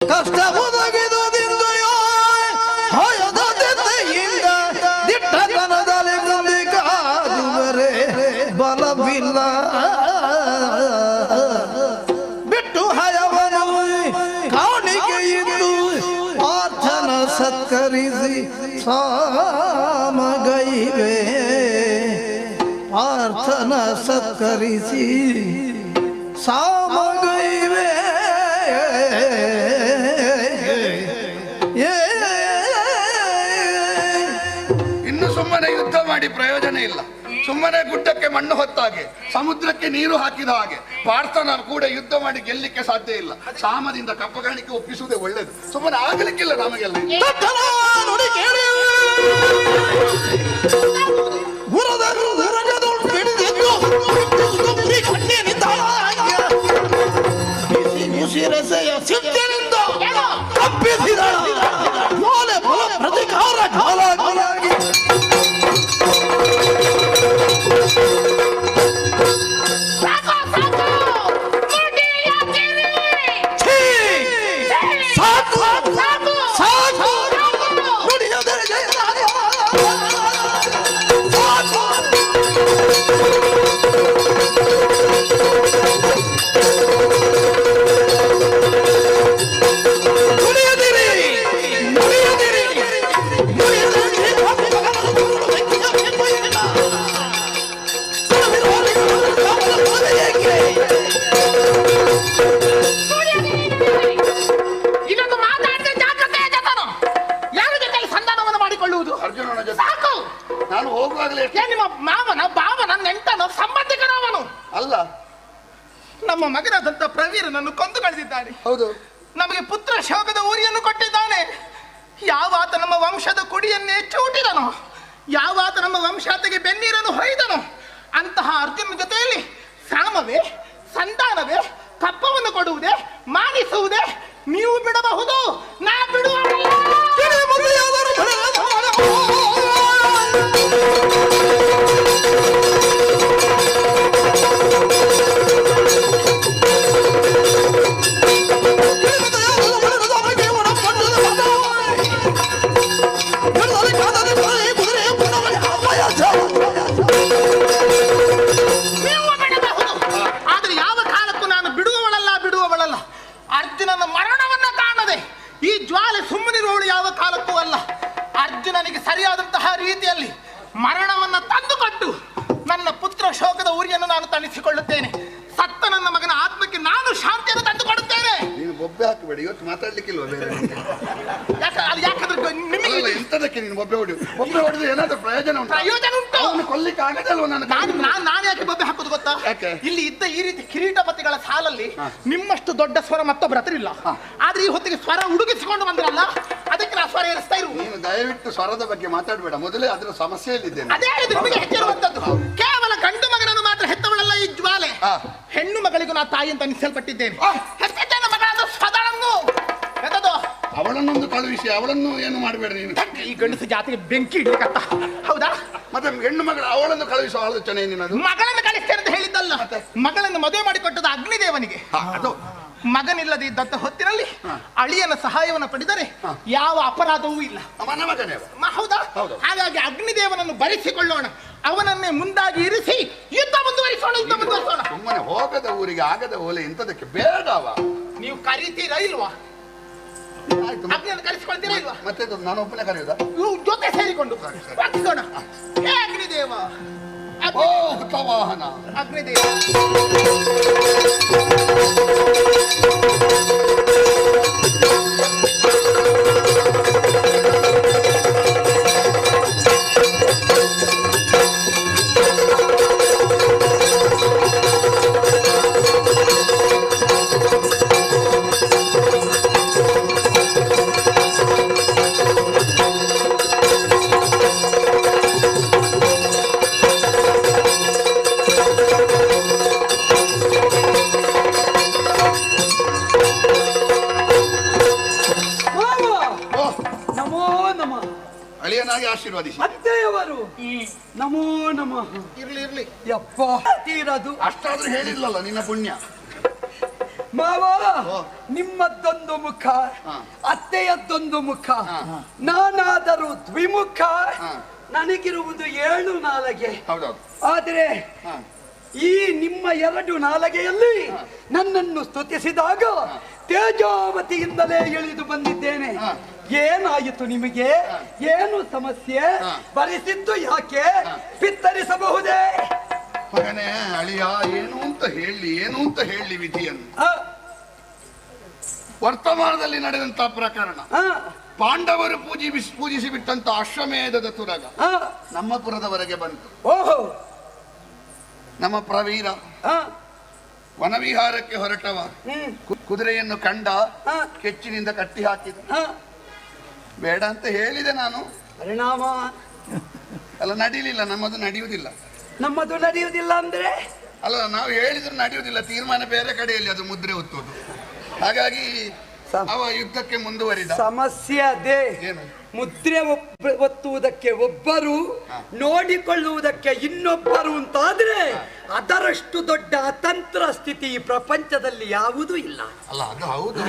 ಕಷ್ಟ ಒದಗಿದುದಿಂದೆಯೋ ಹೊಯದ ದಿದ್ದೆಯಿಂದ ದಿಟ್ಟತನದಲ್ಲಿ ಮುಂದೆ ಕಾದುವರೆ ಬಲವಿಲ್ಲ ಬಿಟ್ಟು ಹಯವನು ಕಾಣಿಕೆಯಿದ್ದು ಪ್ರಾರ್ಥನ ಸತ್ಕರಿಸಿ ಸಾಮಗೈವೆ ಪ್ರಾರ್ಥನ ಸತ್ಕರಿಸಿ ಸಾಮಗೈವೆ ಇನ್ನು ಸುಮ್ಮನೆ ಯುದ್ಧ ಮಾಡಿ ಪ್ರಯೋಜನ ಇಲ್ಲ. ಸುಮ್ಮನೆ ಗುಡ್ಡಕ್ಕೆ ಮಣ್ಣು ಹೊತ್ತ ಹಾಗೆ, ಸಮುದ್ರಕ್ಕೆ ನೀರು ಹಾಕಿದ ಹಾಗೆ ಪಾರ್ಥನ ಕೂಡ ಯುದ್ಧ ಮಾಡಿ ಗೆಲ್ಲಿಕ್ಕೆ ಸಾಧ್ಯ ಇಲ್ಲ. ಸಾಮದಿಂದ ಕಪ್ಪಗಾಣಿಕೆ ಒಪ್ಪಿಸುವುದೇ ಒಳ್ಳೇದು. ಸುಮ್ಮನೆ ಆಗಲಿಕ್ಕಿಲ್ಲ ನಮಗೆಲ್ಲ. ಪ್ರತಿಕಾರ ನಾನು ಹೋಗುವಾಗಲೇ ನಿಮ್ಮ ಮಾವನ ಭಾವನ ನೆಂಟನ ಸಂಬಂಧಿಕನವನು ಅಲ್ಲ, ನಮ್ಮ ಮಗನಾದಂತ ಪ್ರವೀರನನ್ನು ಕೊಂದು ಕಳೆದಿದ್ದಾನೆ. ಹೌದು, ನಮಗೆ ಪುತ್ರ ಶೋಕದ ಊರಿಯನ್ನು ಕೊಟ್ಟಿದ್ದಾನೆ. ಯಾವಾತ ನಮ್ಮ ವಂಶದ ಕುಡಿಯನ್ನೇ ಚೂಟಿದನು, ಯಾವಾತ ನಮ್ಮ ವಂಶಾತೆಗೆ ಬೆನ್ನೀರನ್ನು ಹೊಯ್ದನು, ಅಂತಹ ಅರ್ಜುನ ಜೊತೆಯಲ್ಲಿ ಸಾಮವೇ ಸಂತಾನವೇ ಕಪ್ಪವನ್ನು ಕೊಡುವುದೇ ಮಾನಿಸುವುದೇ ನೀವು ಬಿಡಬಹುದು, ನಾ ಬಿಡುವುದಿಲ್ಲ. ಆದ್ರೆ ಯಾವ ಕಾಲಕ್ಕೂ ನಾನು ಬಿಡುವವಳಲ್ಲ. ಅರ್ಜುನನ ಮರಣವನ್ನ ಕಾಣದೆ ಈ ಜ್ವಾಲೆ ಸುಮ್ಮನಿರುವವಳು ಯಾವ ಕಾಲಕ್ಕೂ ಅಲ್ಲ. ಅರ್ಜುನನಿಗೆ ಸರಿಯಾದಂತಹ ರೀತಿಯಲ್ಲಿ ಮರಣವನ್ನ ತಂದುಕೊಟ್ಟು ನನ್ನ ಪುತ್ರ ಶೋಕದ ಉರಿಯನ್ನು ನಾನು ತಣಿಸಿಕೊಳ್ಳುತ್ತೇನೆ. ಸತ್ತ ನನ್ನ ಮಗನ ಆತ್ಮಕ್ಕೆ ನಾನು ಶಾಂತಿಯನ್ನು ತಂದುಕೊಡುತ್ತೇನೆ. ನೀನು ಬೊಬ್ಬೆ ಹಾಕಬೇಡಿ, ಇವತ್ತು ಮಾತಾಡ್ಲಿಕ್ಕಿಲ್ವ ಬೇರೆ? ಯಾಕಂದ್ರೆ ನಿಮಗೆ ಇಂಥದಕ್ಕೆ ನೀನು ಬೊಬ್ಬೆ ಹೊಡೆದು ಏನಾದ್ರೂ ಪ್ರಯೋಜನ ಉಂಟು? ಅವನು ಕೊಲ್ಲಿಕ್ಕೆ ಆಗದಲ್ವ? ನಾನು ಯಾಕೆ ಬೊಬ್ಬೆ ಹಾಕೋದು ಗೊತ್ತಾ? ಯಾಕೆ? ಇಲ್ಲಿ ಇದ್ದ ಈ ರೀತಿ ಕಿರೀಟಪತಿಗಳ ಸಾಲಲ್ಲಿ ನಿಮ್ಮಷ್ಟು ದೊಡ್ಡ ಸ್ವರ ಮತ್ತೊಬ್ಬರ ಹತ್ರ ಇಲ್ಲ. ಆದ್ರೆ ಈ ಹೊತ್ತಿಗೆ ಸ್ವರ ಹುಡುಗಿಸಿಕೊಂಡು ಬಂದ್ರಲ್ಲ, ಅದಕ್ಕೆ ನಾ ಸ್ವರ ಏರಿಸ್ತಾ ಇರು. ನೀನು ದಯವಿಟ್ಟು ಸ್ವರದ ಬಗ್ಗೆ ಮಾತಾಡಬೇಡ, ಮೊದಲೇ ಅದರ ಸಮಸ್ಯೆಯಲ್ಲಿದ್ದೇನೆ. ಅದೇ ನಿಮಗೆ ಹೆಚ್ಚಿರುವಂತದ್ದು. ಕೇವಲ ಗಂಡು ಮಗನನ್ನು ಮಾತ್ರ ಹೆತ್ತವಳಲ್ಲ ಈ ಜ್ವಾಲೆ, ಹೆಣ್ಣು ಮಗಳಿಗೂ ನಾ ತಾಯಿ ಅಂತ ಅನಿಸಲ್ಪಟ್ಟಿದ್ದೇನೆ. ಹೆತ್ತಿದ್ದೇನೆ ಮಗಳಾದ ಸದಳನ್ನು ಎತ್ತದು. ಅವಳನ್ನೊಂದು ಕಳುಹಿಸಿ ಅವಳನ್ನು ಏನು ಮಾಡಬೇಡ ನೀನು. ಈ ಗಂಡಸು ಜಾತಿಗೆ ಬೆಂಕಿ ಇಡ್ಬೇಕತ್ತ, ಹೌದಾ? ಮತ್ತೆ ಹೆಣ್ಣು ಮಗಳು ಅವಳನ್ನು ಕಳುಹಿಸುವ ಆಲೋಚನೆ ಏನಿನದು? ಮಗಳನ್ನು ಕಳಿಸ್ತೇನೆ ಅಂತ ಹೇಳಿದ್ದಲ್ಲ, ಮಗಳನ್ನು ಮದುವೆ ಮಾಡಿಕೊಟ್ಟದ ಅಗ್ನಿದೇವನಿಗೆ. ಅದು ಮಗನಿಲ್ಲದೆ ಇದ್ದಂತ ಹೊತ್ತಿನಲ್ಲಿ ಅಳಿಯನ ಸಹಾಯವನ್ನು ಪಡೆದರೆ ಯಾವ ಅಪರಾಧವೂ ಇಲ್ಲ. ಅವನ ಮಗನೇ. ಹೌದಾ? ಹಾಗಾಗಿ ಅಗ್ನಿದೇವನನ್ನು ಬರೆಸಿಕೊಳ್ಳೋಣ, ಅವನನ್ನೇ ಮುಂದಾಗಿ ಇರಿಸಿ ಯುದ್ಧ ಮುಂದುವರಿಸೋಣ. ಸುಮ್ಮನೆ ಹೋಗದ ಊರಿಗೆ ಆಗದ ಓಲೆ ಇಂಥದಕ್ಕೆ ಬೇಡವ. ನೀವು ಕರೀತೀರಾ ಇಲ್ವಾ? ಅಗ್ನಿಯನ್ನು ಕರೆಸಿಕೊಳ್ತೀರಾ ಇಲ್ವಾ? ಮತ್ತೆ ನಾನು ಒಬ್ಬನೇ ಕರೆಯುವುದಾ? ಜೊತೆ ಸೇರಿಕೊಂಡು ಪ್ರಾರ್ಥಿಸೋಣ. ಹೇ ಅಗ್ನಿದೇವ, ವಾಹನ ಅಗ್ನಿದೇವ. ಅಳಿಯನಾಗಿ ಆಶೀರ್ವಾದಿಸಿ. ಅತ್ತೆಯವರು ನಮೋ ನಮಃ. ಇರ್ಲಿ ಯಪ್ಪ ತೀರದು ಅಷ್ಟಾದ್ರೂ ಹೇಳಿರ್ಲಲ್ಲ ನಿನ್ನ ಪುಣ್ಯ. ಮಾವ ಓ. ನಿಮ್ಮದ್ದೊಂದು ಮುಖ, ಹಾ. ಅತ್ತೆಯದ್ದೊಂದು ಮುಖ, ಹಾ. ನಾನಾದರೂ ದ್ವಿಮುಖ, ಹಾ. ನನಗಿರುವುದು 7 ನಾಲಗೆ. ಹೌದೌದು. ಆದರೆ ಹಾ. ಈ ನಿಮ್ಮ 2 ನಾಲಗೆಯಲ್ಲಿ ನನ್ನನ್ನು ಸ್ತುತಿಸಿದಾಗ ತೇಜಾವತಿಯಿಂದಲೇ ಇಳಿದು ಬಂದಿದ್ದೇನೆ. ಹಾ. ಏನಾಯಿತು ನಿಮಗೆ? ಏನು ಸಮಸ್ಯೆ? ಹಾ. ಬರಿಸಿದ್ದು ಯಾಕೆ? ಪಿತ್ತರಿಸಬಹುದೇ? ಮಗನೇ ಅಳಿಯ, ಏನು ಅಂತ ಹೇಳಿ ವಿಧಿಯನ್ನು. ಆ, ವರ್ತಮಾನದಲ್ಲಿ ನಡೆದಂತಹ ಪ್ರಕರಣ, ಆ, ಪಾಂಡವರು ಪೂಜಿಸಿ ಬಿಟ್ಟಂತ ಅಶ್ವಮೇಧದ ತುರಗ ಆ, ನಮ್ಮ ಪುರದವರೆಗೆ ಬಂತು. ಓಹೋ, ನಮ್ಮ ಪ್ರವೀರ ಆ, ವನವಿಹಾರಕ್ಕೆ ಹೊರಟವ ಹ್ಮ್, ಕುದುರೆಯನ್ನು ಕಂಡ, ಆ, ಕೆಚ್ಚಿನಿಂದ ಕಟ್ಟಿ ಹಾಕಿದ. ಆ, ಬೇಡ ಅಂತ ಹೇಳಿದೆ ನಾನು, ಪರಿಣಾಮ ಅಲ್ಲ ನಡೀಲಿಲ್ಲ. ನಮ್ಮದು ನಡೆಯುವುದಿಲ್ಲ. ನಮ್ಮದು ನಡೆಯುವುದಿಲ್ಲ ಅಂದ್ರೆ ಅಲ್ಲ, ನಾವು ಹೇಳಿದ್ರು ನಡೆಯುವುದಿಲ್ಲ. ತೀರ್ಮಾನ ಬೇರೆ ಕಡೆಯಲ್ಲಿ ಅದು ಮುದ್ರೆ ಒತ್ತುವುದು. ಹಾಗಾಗಿ ಅವ ಯುದ್ಧಕ್ಕೆ ಮುಂದುವರಿದ. ಸಮಸ್ಯೆ ಅದೇ. ಏನು? ಮುದ್ರೆ ಒತ್ತುವುದಕ್ಕೆ ಒಬ್ಬರು, ನೋಡಿಕೊಳ್ಳುವುದಕ್ಕೆ ಇನ್ನೊಬ್ಬರು ಅಂತಾದ್ರೆ ಅದರಷ್ಟು ದೊಡ್ಡ ಅತಂತ್ರ ಸ್ಥಿತಿ ಈ ಪ್ರಪಂಚದಲ್ಲಿ ಯಾವುದೂ ಇಲ್ಲ. ಅಲ್ಲ, ಅದು ಹೌದು.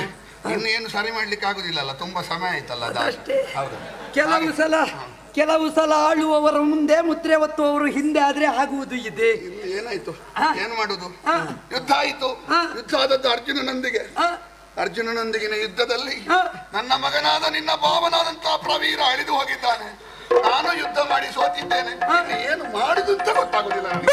ಇನ್ನೇನು ಸರಿ ಮಾಡ್ಲಿಕ್ಕೆ ಆಗುದಿಲ್ಲಲ್ಲ, ತುಂಬಾ ಸಮಯ ಆಯ್ತಲ್ಲ. ಅಷ್ಟೇ. ಹೌದು. ಕೆಲವು ಸಲ ಆಳುವವರ ಮುಂದೆ ಮುದ್ರೆ ಒತ್ತುವವರು ಹಿಂದೆ ಆದ್ರೆ ಆಗುವುದು ಇದೆ. ಇನ್ನು ಏನಾಯ್ತು? ಆ. ಏನು ಮಾಡುದು? ಆ. ಯುದ್ಧ ಆಯ್ತು. ಆ. ಯುದ್ಧ ಆದದ್ದು ಅರ್ಜುನನೊಂದಿಗೆ. ಆ, ಅರ್ಜುನನೊಂದಿಗಿನ ಯುದ್ಧದಲ್ಲಿ ಆ, ನನ್ನ ಮಗನಾದ ನಿನ್ನ ಭಾವನಾದಂತಹ ಪ್ರವೀರ ಅಳಿದು ಹೋಗಿದ್ದಾನೆ. ನಾನು ಯುದ್ಧ ಮಾಡಿ ಸೋತಿದ್ದೇನೆ. ಇನ್ನು ಏನು ಮಾಡುದು ಅಂತ ಗೊತ್ತಾಗುದಿಲ್ಲ ನನಗೆ.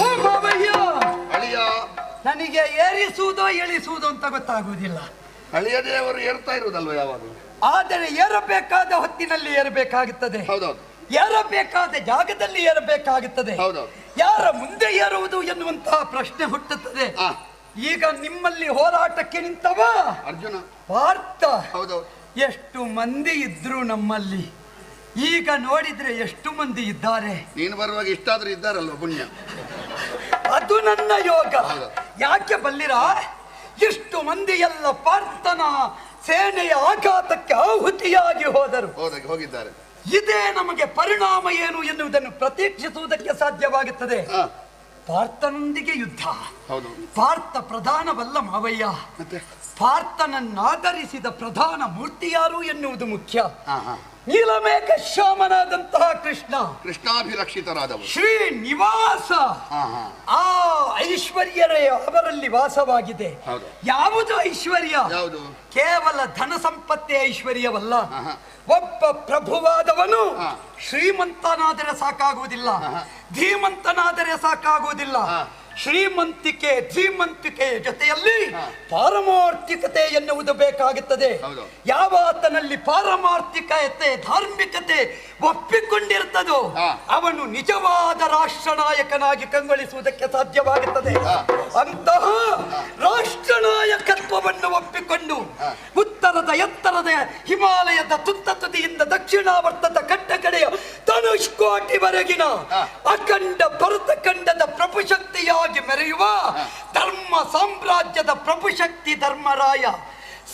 ಓ ಮಾವಯ್ಯ, ಅಳಿಯ, ನನಗೆ ಏರಿಸುವುದೋ ಇಳಿಸುವುದೋ ಅಂತ ಗೊತ್ತಾಗುವುದಿಲ್ಲ. ಅಳಿಯ ದೇವರು ಏರ್ತಾ ಇರುವುದಲ್ವ ಯಾವಾಗಲೂ. ಆದರೆ ಏರಬೇಕಾದ ಹೊತ್ತಿನಲ್ಲಿ ಏರಬೇಕಾಗುತ್ತದೆ, ಹೌದೌದು. ಏರಬೇಕಾದ ಜಾಗದಲ್ಲಿ ಏರಬೇಕಾಗುತ್ತದೆ. ಹೌದೌದು. ಯಾರ ಮುಂದೆ ಏರುವುದು ಎನ್ನುವಂತಹ ಪ್ರಶ್ನೆ ಹುಟ್ಟುತ್ತದೆ. ಆ. ಈಗ ನಿಮ್ಮಲ್ಲಿ ಹೋರಾಟಕ್ಕೆ ನಿಂತವ ಅರ್ಜುನ. ಪಾರ್ಥ. ಹೌದೌದು. ಎಷ್ಟು ಮಂದಿ ಇದ್ರು ನಮ್ಮಲ್ಲಿ, ಈಗ ನೋಡಿದ್ರೆ ಎಷ್ಟು ಮಂದಿ ಇದ್ದಾರೆ. ನೀನು ಬರುವಾಗ ಇಷ್ಟಾದ್ರೂ ಇದ್ದಾರಲ್ವ ಪುಣ್ಯ. ಅದು ನನ್ನ ಯೋಗ. ಹೌದು. ಯಾಕೆ ಬಲ್ಲಿರ? ಇಷ್ಟು ಮಂದಿ ಎಲ್ಲ ಪಾರ್ಥನ ಸೇನೆಯ ಆಘಾತಕ್ಕೆ ಆಹುತಿಯಾಗಿ ಹೋದರು. ಹೋಗಿದ್ದಾರೆ. ಇದೇ ನಮಗೆ ಪರಿಣಾಮ ಏನು ಎನ್ನುವುದನ್ನು ಪ್ರತೀಕ್ಷಿಸುವುದಕ್ಕೆ ಸಾಧ್ಯವಾಗುತ್ತದೆ. ಆ. ಪಾರ್ಥನೊಂದಿಗೆ ಯುದ್ಧ. ಹೌದು. ಪಾರ್ಥ ಪ್ರಧಾನವಲ್ಲ ಮಾವಯ್ಯ. ಮತ್ತೆ ಪಾರ್ಥನನ್ನಾಧರಿಸಿದ ಪ್ರಧಾನ ಮೂರ್ತಿ ಯಾರು ಎನ್ನುವುದು ಮುಖ್ಯ. ಹಾ, ಹಾ. ನೀಲಮೇಘ ಶ್ಯಾಮನಾದಂತಹ ಕೃಷ್ಣ, ಕೃಷ್ಣಾಭಿರಕ್ಷಿತರಾದವರು. ಶ್ರೀನಿವಾಸ, ಹಾ, ಹಾ. ಆ ಐಶ್ವರ್ಯರೇ ಅವರಲ್ಲಿ ವಾಸವಾಗಿದೆ. ಹೌದು. ಯಾವುದು ಐಶ್ವರ್ಯ? ಯಾವುದು? ಕೇವಲ ಧನ ಸಂಪತ್ತೇ ಐಶ್ವರ್ಯವಲ್ಲ. ಆಹಾ. ಒಬ್ಬ ಪ್ರಭುವಾದವನು ಹಾ. ಶ್ರೀಮಂತನಾದರೆ ಸಾಕಾಗುವುದಿಲ್ಲ, ಆಹಾ. ಧೀಮಂತನಾದರೆ ಸಾಕಾಗುವುದಿಲ್ಲ. ಹಾ. ಶ್ರೀಮಂತಿಕೆ ಧೀಮಂತಿಕೆಯ ಜೊತೆಯಲ್ಲಿ ಹಾ. ಪಾರಮಾರ್ಥಿಕತೆ ಎನ್ನುವುದು ಬೇಕಾಗುತ್ತದೆ. ಹೌದು. ಯಾವಾತನಲ್ಲಿ ಪಾರಮಾರ್ಥಿಕತೆ ಧಾರ್ಮಿಕತೆ ಒಪ್ಪಿಕೊಂಡಿರ್ತದೋ ಹಾ. ಅವನು ನಿಜವಾದ ರಾಷ್ಟ್ರ ನಾಯಕನಾಗಿ ಕಂಗೊಳಿಸುವುದಕ್ಕೆ ಸಾಧ್ಯವಾಗುತ್ತದೆ. ಹಾ. ಅಂತಹ ರಾಷ್ಟ್ರ ನಾಯಕತ್ವವನ್ನು ಒಪ್ಪಿಕೊಂಡು ಉತ್ತರದ ಎತ್ತರದ ಹಿಮಾಲಯದ ತುತ್ತ ತುದಿಯಿಂದ ದಕ್ಷಿಣಾವರ್ತದ ಕಟ್ಟ ಕಡೆಯ ಧನುಷ್ಕೋಟಿವರೆಗಿನ ಅಖಂಡ ಭರತಖಂಡದ ಪ್ರಭುಶಕ್ತಿಯಾಗಿ ಮೆರೆಯುವ ಧರ್ಮ ಸಾಮ್ರಾಜ್ಯದ ಪ್ರಭುಶಕ್ತಿ ಧರ್ಮರಾಯ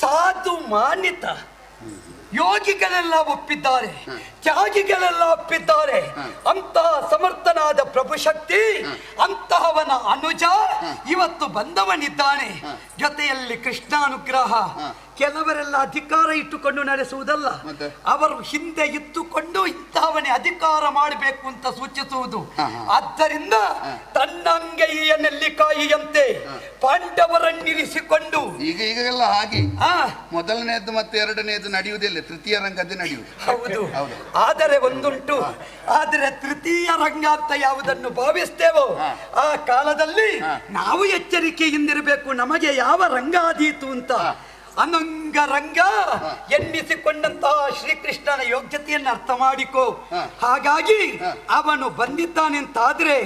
ಸಾಧು ಮಾನಿತ ಯೋಗಿಗಳೆಲ್ಲ ಒಪ್ಪಿದ್ದಾರೆ, ತ್ಯಾಗಿಗಳೆಲ್ಲ ಒಪ್ಪಿದ್ದಾರೆ. ಅಂತಹ ಸಮರ್ಥನಾದ ಪ್ರಭುಶಕ್ತಿ, ಅಂತಹವನ ಅನುಜ ಇವತ್ತು ಬಂದವನಿದ್ದಾನೆ. ಜೊತೆಯಲ್ಲಿ ಕೃಷ್ಣಾನುಗ್ರಹ. ಕೆಲವರೆಲ್ಲ ಅಧಿಕಾರ ಇಟ್ಟುಕೊಂಡು ನಡೆಸುವುದಲ್ಲ, ಮತ್ತೆ? ಅವರು ಹಿಂದೆ ಇಟ್ಟುಕೊಂಡು ಇಂತಹವನೇ ಅಧಿಕಾರ ಮಾಡಬೇಕು ಅಂತ ಸೂಚಿಸುವುದು. ಆದ್ದರಿಂದ ತನ್ನ ಅಂಗೈಯ ನೆಲ್ಲಿಕಾಯಿಯಂತೆ ಪಾಂಡವರನ್ನಿರಿಸಿಕೊಂಡು ಈಗೆಲ್ಲ ಹಾಗೆ ಆ ಮೊದಲನೇದ್ದು ಮತ್ತೆ ಎರಡನೇದು ನಡೆಯುವುದಿಲ್ಲ, ತೃತೀಯ ರಂಗದ್ದೇ ನಡೆಯುವುದು. ಹೌದು. ಹೌದು. ಆದರೆ ಒಂದುಂಟು, ಆದರೆ ತೃತೀಯ ರಂಗ ಅಂತ ಯಾವುದನ್ನು ಭಾವಿಸ್ತೇವೋ ಆ ಕಾಲದಲ್ಲಿ ನಾವು ಎಚ್ಚರಿಕೆಯಿಂದಿರಬೇಕು. ನಮಗೆ ಯಾವ ರಂಗ ಆದೀತು ಅಂತ ಅನಂಗರಂಗ ಎನ್ನಿಸಿಕೊಂಡಂತಹ ಶ್ರೀಕೃಷ್ಣನ ಯೋಗ್ಯತೆಯನ್ನು ಅರ್ಥ ಮಾಡಿಕೋ. ಹಾಗಾಗಿ ಅವನು ಬಂದಿದ್ದಾನೆ ಅಂತಾದ್ರೆ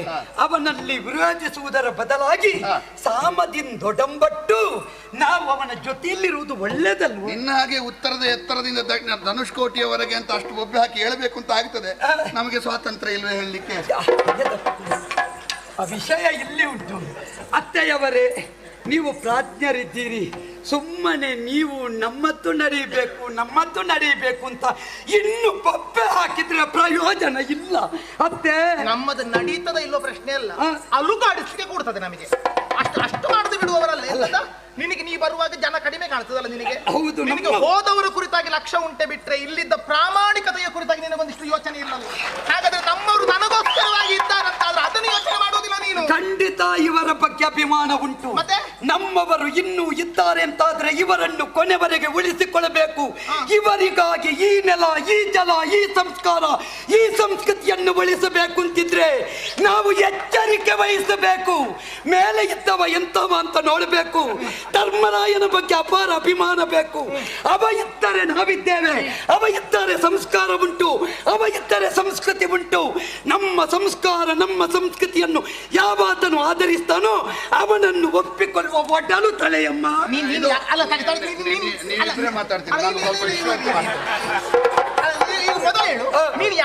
ಅವನಲ್ಲಿ ವಿರೋಧಿಸುವುದರ ಬದಲಾಗಿ ಸಾಮದಿಂದೊಡಂಬಟ್ಟು ನಾವು ಅವನ ಜೊತೆಯಲ್ಲಿರುವುದು ಒಳ್ಳೆಯದಲ್ವ? ಇನ್ನ ಹಾಗೆ ಉತ್ತರದ ಎತ್ತರದಿಂದ ಧನುಷ್ಕೋಟಿಯವರೆಗೆ ಅಂತ ಅಷ್ಟು ಒಬ್ಬೆ ಹಾಕಿ ಹೇಳಬೇಕು ಅಂತ ಆಗ್ತದೆ. ನಮಗೆ ಸ್ವಾತಂತ್ರ್ಯ ಇಲ್ವೇ ಹೇಳಲಿಕ್ಕೆ? ಆ ವಿಷಯ ಇಲ್ಲಿ ಉಂಟು. ಅತ್ತೆಯವರೇ, ನೀವು ಪ್ರಾಜ್ಞರಿದ್ದೀರಿ. ಸುಮ್ಮನೆ ನೀವು ನಮ್ಮತ್ತು ನಡೀಬೇಕು ಅಂತ ಇನ್ನು ಪಪ್ಪೆ ಹಾಕಿದ್ರೆ ಪ್ರಯೋಜನ ಇಲ್ಲ. ಅತ್ತೆ, ನಮ್ಮದು ನಡೀತದ ಇಲ್ಲೋ ಪ್ರಶ್ನೆ ಅಲ್ಲ, ಅಲುಗಾಡಿಸ್ಲಿಕ್ಕೆ ಕೊಡ್ತದೆ ನಮಗೆ. ಅಷ್ಟು ಮಾಡದೆ ಬಿಡುವವರಲ್ಲ ಎಲ್ಲದ. ನಿನಗೆ ನೀ ಬರುವಾಗ ಜನ ಕಡಿಮೆ ಕಾಣ್ತದಲ್ಲ ನಿನಗೆ? ಹೌದು. ನಿನಗೆ ಹೋದವರ ಕುರಿತಾಗಿ ಲಕ್ಷ್ಯ ಉಂಟೆ ಬಿಟ್ರೆ ಇಲ್ಲಿದ್ದ ಪ್ರಾಮಾಣಿಕತೆಯ ಕುರಿತಾಗಿ ನಿನಗೊಂದಿಷ್ಟು ಯೋಚನೆ ಇಲ್ಲ. ಹಾಗಾದ್ರೆ ನಮ್ಮವರು ನನಗೋಸ್ಕರವಾಗಿ ಇದ್ದಾರಂತಾದ್ರೆ ಅದನ್ನು ಯೋಚನೆ ಮಾಡೋದಿಲ್ಲ ನೀನು. ಖಂಡಿತ ಇವರ ಬಗ್ಗೆ ಅಭಿಮಾನ ಉಂಟು. ಮತ್ತೆ ನಮ್ಮವರು ಇನ್ನೂ ಇದ್ದಾರೆ ಅಂತಾದ್ರೆ ಇವರನ್ನು ಕೊನೆವರೆಗೆ ಉಳಿಸಿಕೊಳ್ಳಬೇಕು. ಇವರಿಗಾಗಿ ಈ ನೆಲ, ಈ ಜಲ, ಈ ಸಂಸ್ಕಾರ, ಈ ಸಂಸ್ಕೃತಿಯನ್ನು ಉಳಿಸಬೇಕು ಅಂತಿದ್ರೆ ನಾವು ಎಚ್ಚರಿಕೆ ವಹಿಸಬೇಕು. ಮೇಲೆ ಇದ್ದವ ಎಂತವ ಅಂತ ನೋಡಬೇಕು. ಧರ್ಮರಾಯನ ಬಗ್ಗೆ ಅಪಾರ ಅಭಿಮಾನ ಬೇಕು. ಅವ ಇದ್ದರೆ ನಾವಿದ್ದೇವೆ, ಅವ ಇದ್ದರೆ ಸಂಸ್ಕಾರ ಉಂಟು, ಅವ ಇದ್ದರೆ ಸಂಸ್ಕೃತಿ ಉಂಟು. ನಮ್ಮ ಸಂಸ್ಕಾರ ನಮ್ಮ ಸಂಸ್ಕೃತಿಯನ್ನು ಯಾವಾತನು ಆಧರಿಸ್ತಾನೋ ಅವನನ್ನು ಒಪ್ಪಿಕೊಳ್ಳುವ ಒಡ್ಡಲು ತಲೆಯಮ್ಮ. ನೀನು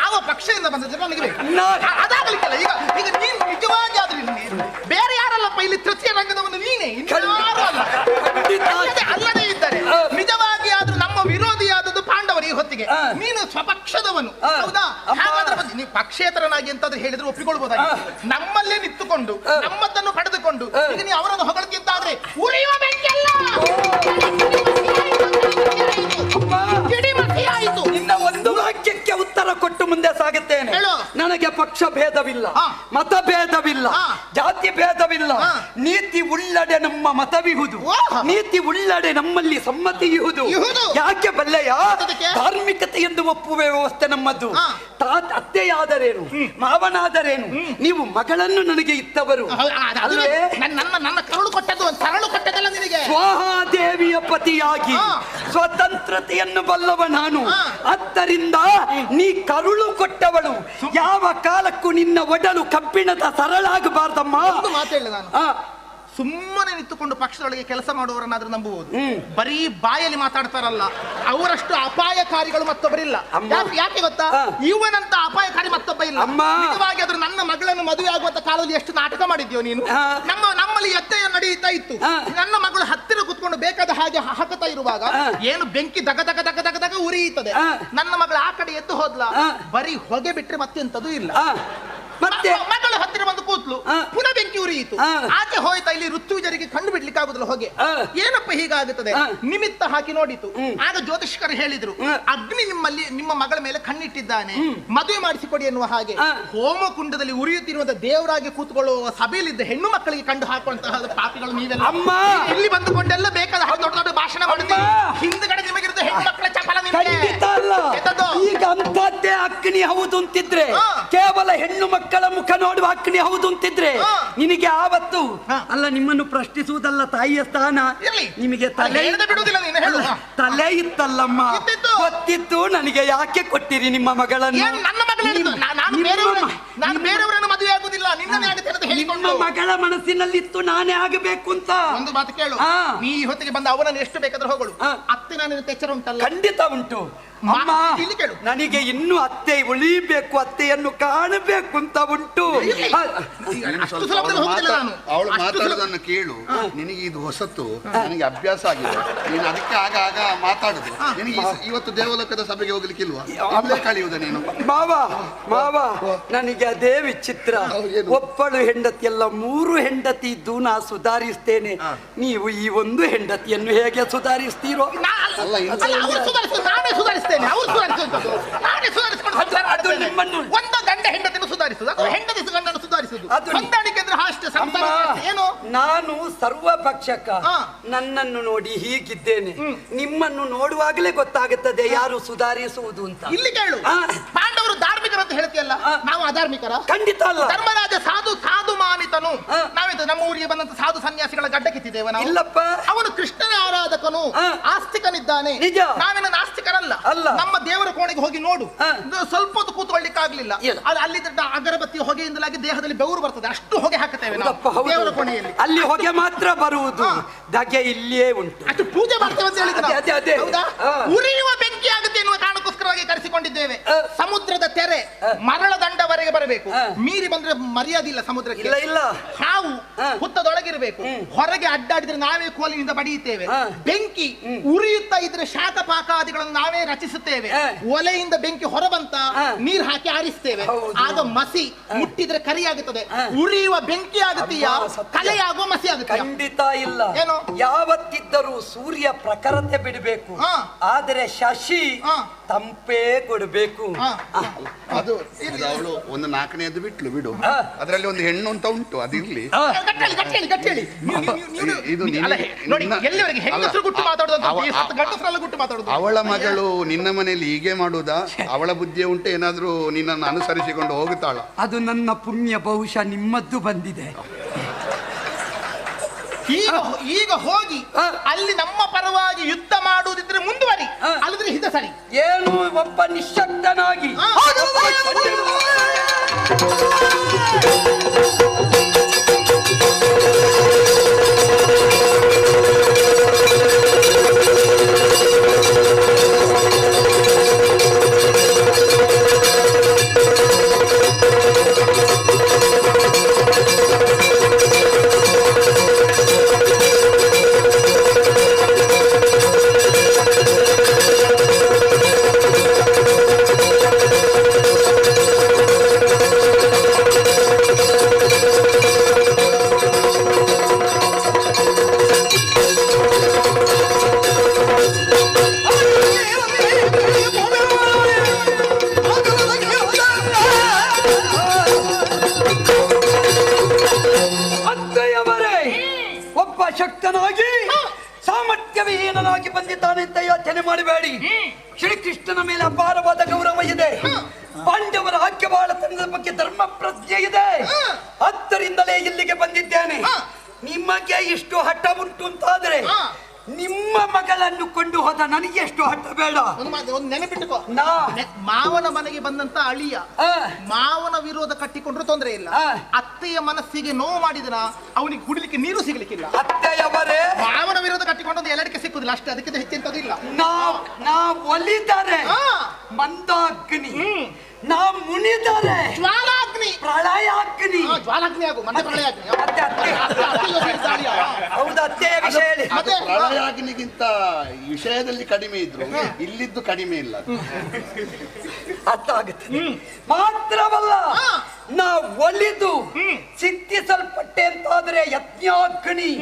ಯಾವ ಪಕ್ಷದಿಂದ ಬಂದಿದ್ರೆ ನನಗೆ ಅದಾಗಲಿಕ್ಕಲ್ಲ. ಈಗ ನೀನು ನಿಜವಾಗಿ ಆದ್ರೆ ಬೇರೆ ಯಾರಲ್ಲಪ್ಪ ಇಲ್ಲಿ ತೃತೀಯ ರಂಗದವನು ನೀನೇ, ಅಲ್ಲದೇ ಇದ್ದಾರೆ. ನಿಜವಾಗಿ ಆದ್ರೂ ನಮ್ಮ ವಿರೋಧಿಯಾದದ್ದು ಪಾಂಡವರು ಈ ಹೊತ್ತಿಗೆ. ನೀನು ಸ್ವಪಕ್ಷದವನು, ಹೌದಾ? ಹಾಗಾದ್ರೆ ನೀವು ಪಕ್ಷೇತರನಾಗಿ ಎಂತಾದ್ರೂ ಹೇಳಿದ್ರೆ ಒಪ್ಪಿಕೊಳ್ಬಹುದಾಗಿ. ನಮ್ಮಲ್ಲೇ ನಿಂತುಕೊಂಡು ನಮ್ಮದನ್ನು ಪಡೆದುಕೊಂಡು ಈಗ ನೀವು ಅವರನ್ನು ಹೊಗಳಿದ್ದಾದ್ರೆ ಉರಿಯುವ ಬೆಂಕಿಯಲ್ಲ, ಆಯಿತು. ನಿನ್ನ ಒಂದು ವಾಕ್ಯಕ್ಕೆ ಉತ್ತರ ಕೊಟ್ಟು ಮುಂದೆ ಸಾಗುತ್ತೇನೆ. ನನಗೆ ಪಕ್ಷ ಭೇದವಿಲ್ಲ, ಮತ ಭೇದವಿಲ್ಲ, ಜಾತಿ ಭೇದವಿಲ್ಲ. ನೀತಿ ಉಳ್ಳಡೆ ನಮ್ಮ ಮತವಿಹುದು, ನೀತಿ ಉಳ್ಳಡೆ ನಮ್ಮಲ್ಲಿ ಸಮ್ಮತಿ ಇಹುದು. ಯಾಕೆ ಬಲ್ಲೆಯ? ಧಾರ್ಮಿಕತೆಯನ್ನು ಒಪ್ಪುವ ವ್ಯವಸ್ಥೆ ನಮ್ಮದು. ಅತ್ತೆಯಾದರೇನು, ಮಾವನಾದರೇನು, ನೀವು ಮಗಳನ್ನು ನನಗೆ ಇತ್ತವರು. ನನ್ನ ಕರುಳು ಕೊಟ್ಟದ್ದು ಸರಳು ಕೊಟ್ಟದಲ್ಲ ನಿನಗೆ. ಸ್ವಾಹಾದೇವಿಯ ಪತಿಯಾಗಿ ಸ್ವತಂತ್ರತೆಯನ್ನು ಬಲ್ಲವ ನಾನು. ಆದ್ದರಿಂದ ನೀ ಕರುಳು ಕೊಟ್ಟವಳು. ಯಾವ ಕಾಲಕ್ಕೂ ನಿನ್ನ ಒಡಲು ಕಬ್ಬಿಣದ ಸರಳಾಗಬಾರ್ದಮ್ಮ. ಮಾತೇಳ ನಾನು ಸುಮ್ಮನೆ ನಿಂತುಕೊಂಡು ಪಕ್ಷದೊಳಗೆ ಕೆಲಸ ಮಾಡುವವರನ್ನಾದ್ರೂ ನಂಬುವುದು. ಬರೀ ಬಾಯಲ್ಲಿ ಮಾತಾಡ್ತಾರಲ್ಲ, ಅವರಷ್ಟು ಅಪಾಯಕಾರಿಗಳು ಮತ್ತೊಬ್ಬರಿಲ್ಲ. ಯಾಕೆ ಗೊತ್ತಾ? ಇವನಂತ ಅಪಾಯಕಾರಿ ಮತ್ತೊಬ್ಬ ಇಲ್ಲ. ನಿಜವಾಗಿ ಆದ್ರೂ ನನ್ನ ಮಗಳನ್ನು ಮದುವೆ ಆಗುವಂತ ಕಾಲದಲ್ಲಿ ಎಷ್ಟು ನಾಟಕ ಮಾಡಿದ್ಯೋ ನೀನು. ನಮ್ಮಲ್ಲಿ ಎತ್ತೆಯ ನಡೀತಾ ಇತ್ತು. ನನ್ನ ಮಗಳು ಹತ್ತಿರ ಕುತ್ಕೊಂಡು ಬೇಕಾದ ಹಾಗೆ ಹಾಕತಾ ಇರುವಾಗ ಏನು ಬೆಂಕಿ ದಗ ದಗ ದಗ ದಗ ದಗ ಉರಿಯುತ್ತದೆ. ನನ್ನ ಮಗಳು ಆ ಕಡೆ ಎದ್ದು ಹೋದ್ಲ, ಬರೀ ಹೊಗೆ ಬಿಟ್ರೆ ಮತ್ತೆಂತದೂ ಇಲ್ಲ. ಮತ್ತೆ ಮಗಳು ಹತ್ತಿರ ಬಂದು ಕೂತ್ಲು, ಪುನಃ ಬೆಂಕಿ ಉರಿಯಿತು. ಆಚೆ ಹೋಯ್ತಾ ಇಲ್ಲಿ ಋತುವಿಜರಿಗೆ ಕಂಡು ಬಿಡ್ಲಿಕ್ಕೆ ಆಗುದಿಲ್ಲ ಹೊಗೆ. ಏನಪ್ಪ ಹೀಗಾಗುತ್ತದೆ? ನಿಮಿತ್ತ ಹಾಕಿ ನೋಡಿತು. ಆಗ ಜ್ಯೋತಿಷ್ಕರು ಹೇಳಿದ್ರು, ಅಗ್ನಿ ನಿಮ್ಮ ಮಗಳ ಮೇಲೆ ಕಣ್ಣಿಟ್ಟಿದ್ದಾನೆ, ಮದುವೆ ಮಾಡಿಸಿಕೊಡಿ ಎನ್ನುವ ಹಾಗೆ. ಹೋಮಕುಂಡದಲ್ಲಿ ಉರಿಯುತ್ತಿರುವಂತ ದೇವರಾಗಿ ಕೂತ್ಕೊಳ್ಳುವ ಸಭೆಯಲ್ಲಿದ್ದ ಹೆಣ್ಣು ಮಕ್ಕಳಿಗೆ ಕಂಡು ಹಾಕುವಂತಹ ಪಾಪಿಗಳು ನೀವೆಲ್ಲ. ಇಲ್ಲಿ ಬಂದುಕೊಂಡೆಲ್ಲ ಬೇಕಾದ ದೊಡ್ಡ ದೊಡ್ಡ ಭಾಷಣ ಮಾಡುತ್ತೀರಿ. ಹಿಂದ್ಗಡೆ ನಿಮಗಿರುತ್ತೆ ಹೆಣ್ಣು ಮಕ್ಕಳ ಚಪಲ. ಈಗ ಅಂತದ್ದೇ ಅಗ್ನಿ ಹೌದು ಅಂತಿದ್ರೆ, ಕೇವಲ ಹೆಣ್ಣು ಮಕ್ಕಳ ಮುಖ ನೋಡುವ ಅಗ್ನಿ ಹೌದು ಅಂತಿದ್ರೆ ನಿನಗೆ ಆವತ್ತು ಅಲ್ಲ ನಿಮ್ಮನ್ನು ಪ್ರಶ್ನಿಸುವುದಲ್ಲ ತಾಯಿಯ ಸ್ಥಾನ. ನಿಮಗೆ ತಲೆ ಇತ್ತಲ್ಲಮ್ಮ, ಗೊತ್ತಿತ್ತು. ನನಗೆ ಯಾಕೆ ಕೊಟ್ಟಿರಿ ನಿಮ್ಮ ಮಗಳನ್ನು? ನಿಮ್ಮ ಮಗಳ ಮನಸ್ಸಿನಲ್ಲಿತ್ತು ನಾನೇ ಆಗಬೇಕು ಅಂತ. ಒಂದು ಮಾತು ಕೇಳು, ನೀ ಹೊತ್ತಿಗೆ ಬಂದ ಅವನನ್ನು ಎಷ್ಟು ಬೇಕಾದ್ರೂ ಹೋಗಳು. ಅತ್ತೆ ನಾನು ಎಚ್ಚರ ಉಂಟಲ್ಲ? ಖಂಡಿತ ಉಂಟು ಅಮ್ಮ. ನನಗೆ ಇನ್ನೂ ಅತ್ತೆ ಉಳಿಬೇಕು, ಅತ್ತೆಯನ್ನು ಕಾಣಬೇಕು ಅಂತ ಉಂಟು. ಅವಳು ಮಾತಾಡೋದನ್ನು ಕೇಳು. ನಿನಗೆ ಇದು ಹೊಸತು, ನನಗೆ ಅಭ್ಯಾಸ ಆಗಿದೆ. ನೀನು ಅದಕ್ಕೆ ಆಗ ಆಗ ಮಾತಾಡುದು. ನಿನಗೆ ಇವತ್ತು ದೇವಲೋಕದ ಸಭೆಗೆ ಹೋಗ್ಲಿಕ್ಕಿಲ್ವಾ? ಅಲ್ಲೇ ಕಳೆಯುವುದ ನೀನು? ಮಾವ ನನಗೆ ಅದೇ ವಿಚಿತ್ರ. ಒಬ್ಬಳು ಹೆಂಡತಿಯಲ್ಲ, 3 ಹೆಂಡತಿ ಇದ್ದು ನಾ ಸುಧಾರಿಸ್ತೇನೆ. ನೀವು ಈ ಒಂದು ಹೆಂಡತಿಯನ್ನು ಹೇಗೆ ಸುಧಾರಿಸ್ತೀರೋ? ಒಂದು ಗಂಡ ಹೆಂಡತಿಯನ್ನು ಸುಧಾರಿಸುದು, ಹೆಂಡತಿ ಗಂಡನ್ನು ಸುಧಾರಿಸುದು. ಹೊಂದಾಣಿಕೆ ಅಂದ್ರೆ ಅಷ್ಟೇ. ಏನು ನಾನು ಸರ್ವಭಕ್ಷಕ. ಹಾ. ನನ್ನನ್ನು ನೋಡಿ ಹೀಗಿದ್ದೇನೆ. ನಿಮ್ಮನ್ನು ನೋಡುವಾಗಲೇ ಗೊತ್ತಾಗುತ್ತದೆ ಯಾರು ಸುಧಾರಿಸುವುದು ಅಂತ. ಇಲ್ಲಿ ಕೇಳು, ಹಾ. ಪಾಂಡವರು ಧಾರ್ಮಿಕರು ಅಂತ ಹೇಳ್ತೀಯಲ್ಲ, ನಾವು ಅಧಾರ್ಮಿಕರ? ಖಂಡಿತ ಅಲ್ಲ. ಧರ್ಮರಾಜ ಸಾಧು ಮಾನಿತನು. ಹಾ. ನಾವಿಂತ ನಮ್ಮ ಊರಿಗೆ ಬಂದಂತ ಸಾಧು ಸನ್ಯಾಸಿಗಳ ಗಡ್ಡ ಕಿತ್ತಿದ್ದೇವೆ ನಾವು? ಇಲ್ಲಪ್ಪ. ಅವನು ಕೃಷ್ಣನ ಆರಾಧಕನು, ಹಾ. ಆಸ್ತಿಕನಿದ್ದಾನೆ. ನಿಜ. ನಾವೇನ ನಾಸ್ತಿಕರಲ್ಲ. ಅಲ್ಲ. ನಮ್ಮ ದೇವರ ಕೋಣೆಗೆ ಹೋಗಿ ನೋಡು, ಹಾ. ಸ್ವಲ್ಪ ಹೊತ್ತು ಕೂತ್ಕೊಳ್ಳಿಕ್ಕೆ ಆಗ್ಲಿಲ್ಲ. ಇಲ್ಲ. ಅಲ್ಲಿ ಅಗರಬತ್ತಿ ಹೊಗೆಯಿಂದಲಾಗಿ ದೇಹದಲ್ಲಿ ಬೆವರು ಬರ್ತದೆ, ಅಷ್ಟು ಹೊಗೆ ಹಾಕುತ್ತೇವೆ ನಾವು ಹೌದಪ್ಪ, ಹೌದು. ದೇವರ ಕೋಣೆಯಲ್ಲಿ. ಅಲ್ಲಿ ಹೊಗೆ ಮಾತ್ರ ಬರುವುದು, ಹಾ. ಧಗೆ ಇಲ್ಲಿಯೇ ಉಂಟು. ಅಷ್ಟು ಪೂಜೆ ಮಾಡ್ತೇವೆ ಅಂತ ಹೇಳಿದ್ರು ನಾವು. ಅದೇ. ಹೌದಾ? ಹಾ. ಉರಿಯುವ ಬೆಂಕಿ ಆಗುತ್ತೆ ಎನ್ನುವ ಕಾರಣಕ್ಕೋಸ್ಕರವಾಗಿ ಕರೆಸಿಕೊಂಡಿದ್ದೇವೆ. ಹಾ. ಸಮುದ್ರದ ತೆರೆ ಮರಳ ದಂಡವರೆಗೆ ಬರಬೇಕು. ಹಾ. ಮೀರಿ ಬಂದ್ರೆ ಮರ್ಯಾದೆ ಇಲ್ಲ ಸಮುದ್ರಕ್ಕೆ. ಇಲ್ಲ. ಹಾವು ಹಾ. ಹುತ್ತದೊಳಗಿರಬೇಕು. ಹೊರಗೆ ಅಡ್ಡಾಡಿದ್ರೆ ನಾವೇ ಕೋಲಿನಿಂದ ಬಡಿಯುತ್ತೇವೆ. ಹಾ. ಬೆಂಕಿ ಉರಿಯುತ್ತಾ ಇದ್ರೆ ಶಾಖಪಾಕಾದಿಗಳನ್ನು ನಾವೇ ರಚಿಸುತ್ತೇವೆ. ಹಾ. ಒಲೆಯಿಂದ ಬೆಂಕಿ ಹೊರಬಂತ ಹಾ. ನೀರು ಹಾಕಿ ಆರಿಸ್ತೇವೆ. ಹೌದು. ಆಗ ಮಸಿ ಮುಟ್ಟಿದ್ರೆ ಕರಿ ಆಗುತ್ತದೆ. ಹಾ. ಉರಿಯುವ ಬೆಂಕಿ ಆಗುತ್ತೀಯ, ಅಬ್ಬಾ, ಸತ್ಯ. ಕಲೆಯಾಗುವ ಮಸಿ ಆಗುತ್ತೆ. ಖಂಡಿತ ಇಲ್ಲ. ಏನು? ಯಾವತ್ತಿದ್ದರೂ ಸೂರ್ಯ ಪ್ರಖರತೆ ಬಿಡಬೇಕು, ಹಾ. ಆದರೆ ಶಶಿ ಹಾ. ತಂಪೇ ಕೊಡಬೇಕು. ಅದು ಅವಳು ಒಂದು ನಾಲ್ಕನೇದು ಬಿಟ್ಲು ಹಾ. ಅದರಲ್ಲಿ ಒಂದು ಹೆಣ್ಣು ಅಂತ ಉಂಟು, ಅದಿರ್ಲಿ. ಗಟ್ಟೇಳಿ. ಇದು ಅಲ್ಲ, ನೋಡಿ, ನಿನ್ನ- ಎಲ್ಲಿವರೆಗೆ ಹೆಂಗಸರು ಗುಟ್ಟು ಮಾತಾಡೋದು ಅಂತ ಗಂಡಸರೆಲ್ಲ ಗುಟ್ಟು ಮಾತಾಡೋದು. ಅವಳ ಮಗಳು ನಿನ್ನ ಮನೆಯಲ್ಲಿ ಹೀಗೆ ಮಾಡುವುದಾ? ಅವಳ ಬುದ್ಧಿಯ ಉಂಟು, ಏನಾದ್ರೂ ನಿನ್ನನ್ನು ಅನುಸರಿಸಿಕೊಂಡು ಹೋಗುತ್ತಾಳ? ಅದು ನನ್ನ ಪುಣ್ಯ, ಬಹುಶಃ ನಿಮ್ಮದ್ದು ಬಂದಿದೆ. ಈಗ ಹೋಗಿ ಹಾ. ಅಲ್ಲಿ ನಮ್ಮ ಪರವಾಗಿ ಯುದ್ಧ ಮಾಡುವುದಿದ್ರೆ ಮುಂದುವರಿ, ಹಾ. ಅಲ್ಲದ್ರೆ ಹಿತ ಸರಿ. ಏನು ಒಬ್ಬ ನಿಶ್ಶಕ್ತನಾಗಿ ಹಾ. ಅದ್ದೆಯವರೇ, ಒಬ್ಬ ಶಕ್ತನಾಗಿ ಸಾಮರ್ಥ್ಯವಿಹೀನನಾಗಿ ಬಂದಿದ್ದಾನೆ ಅಂತ ಯೋಚನೆ ಮಾಡಬೇಡಿ. ಶ್ರೀಕೃಷ್ಣನ ಮೇಲೆ ಅಪಾರವಾದ ಗೌರವ ಇದೆ. ಪಾಂಡವರ ಆಜ್ಞಾಬಾಳತನದ ಬಗ್ಗೆ ಧರ್ಮ ಪ್ರಜ್ಞೆ ಇದೆ. ಅದರಿಂದಲೇ ಇಲ್ಲಿಗೆ ಬಂದಿದ್ದೇನೆ. ನಿಮಗೆ ಇಷ್ಟು ಹಠ ಉಂಟು ಅಂತಾದ್ರೆ ನಿಮ್ಮ ಮಗಳನ್ನು ಕೊಂಡು ಹೋದ ನನಗೆ ಎಷ್ಟು ಹಠ ಬೇಡ. ಒಂದು ನೆನಪಿಟ್ಟುಕೋ, ನಾ ಮಾವನ ಮನೆಗೆ ಬಂದಂತ ಅಳಿಯ ಆ, ಮಾವನ ವಿರೋಧ ಕಟ್ಟಿಕೊಂಡ್ರು ತೊಂದರೆ ಇಲ್ಲ. ಆ. ಅತ್ತೆಯ ಮನಸ್ಸಿಗೆ ನೋವು ಮಾಡಿದ್ರ ಅವನಿಗೆ ಕುಡಿಲಿಕ್ಕೆ ನೀರು ಸಿಗ್ಲಿಕ್ಕಿಲ್ಲ. ಅತ್ತೆಯವರೇ, ಮಾವನ ವಿರೋಧ ಕಟ್ಟಿಕೊಂಡೊಂದು ಎಲ್ಲಡಿಕೆ ಸಿಕ್ಕುದಿಲ್ಲ, ಅಷ್ಟೇ, ಅದಕ್ಕಿಂತ ಹೆಚ್ಚಿಂತದ್ದು ಇಲ್ಲ. ನಾ ಒಲಿದರೆ ಆ. ಮಂದಾಗ್ನಿ, ನಾ ಮುನಿದರೆ ಜ್ವಾಲಾಗ್ನಿ, ಪ್ರಳಯಾಗ್ನಿ. ಜ್ವಾಲಾಗ್ನಿ ಆಗು, ಮತ್ತೆ ಪ್ರಳಯ ಆಗ್ನಿ. ಮತ್ತೆ ಅತ್ತೆ. ಹೌದು, ಅತ್ತೆಯ ವಿಷಯ ಹೇಳಿ. ಮತ್ತೆ ಪ್ರಳಯಾಗ್ನಿಗಿಂತ ವಿಷಯದಲ್ಲಿ ಕಡಿಮೆ ಇದ್ರು ಇಲ್ಲಿದ್ದು ಕಡಿಮೆ ಇಲ್ಲ. ಅರ್ಥ ಆಗುತ್ತೆ. ಮಾತ್ರವಲ್ಲ, ನಾ ಒಲಿದು ಸಿದ್ಧಿಸಲ್ಪಟ್ಟೆ ಅಂತಾದ್ರೆ ಯಜ್ಞಾಗ್ನಿ,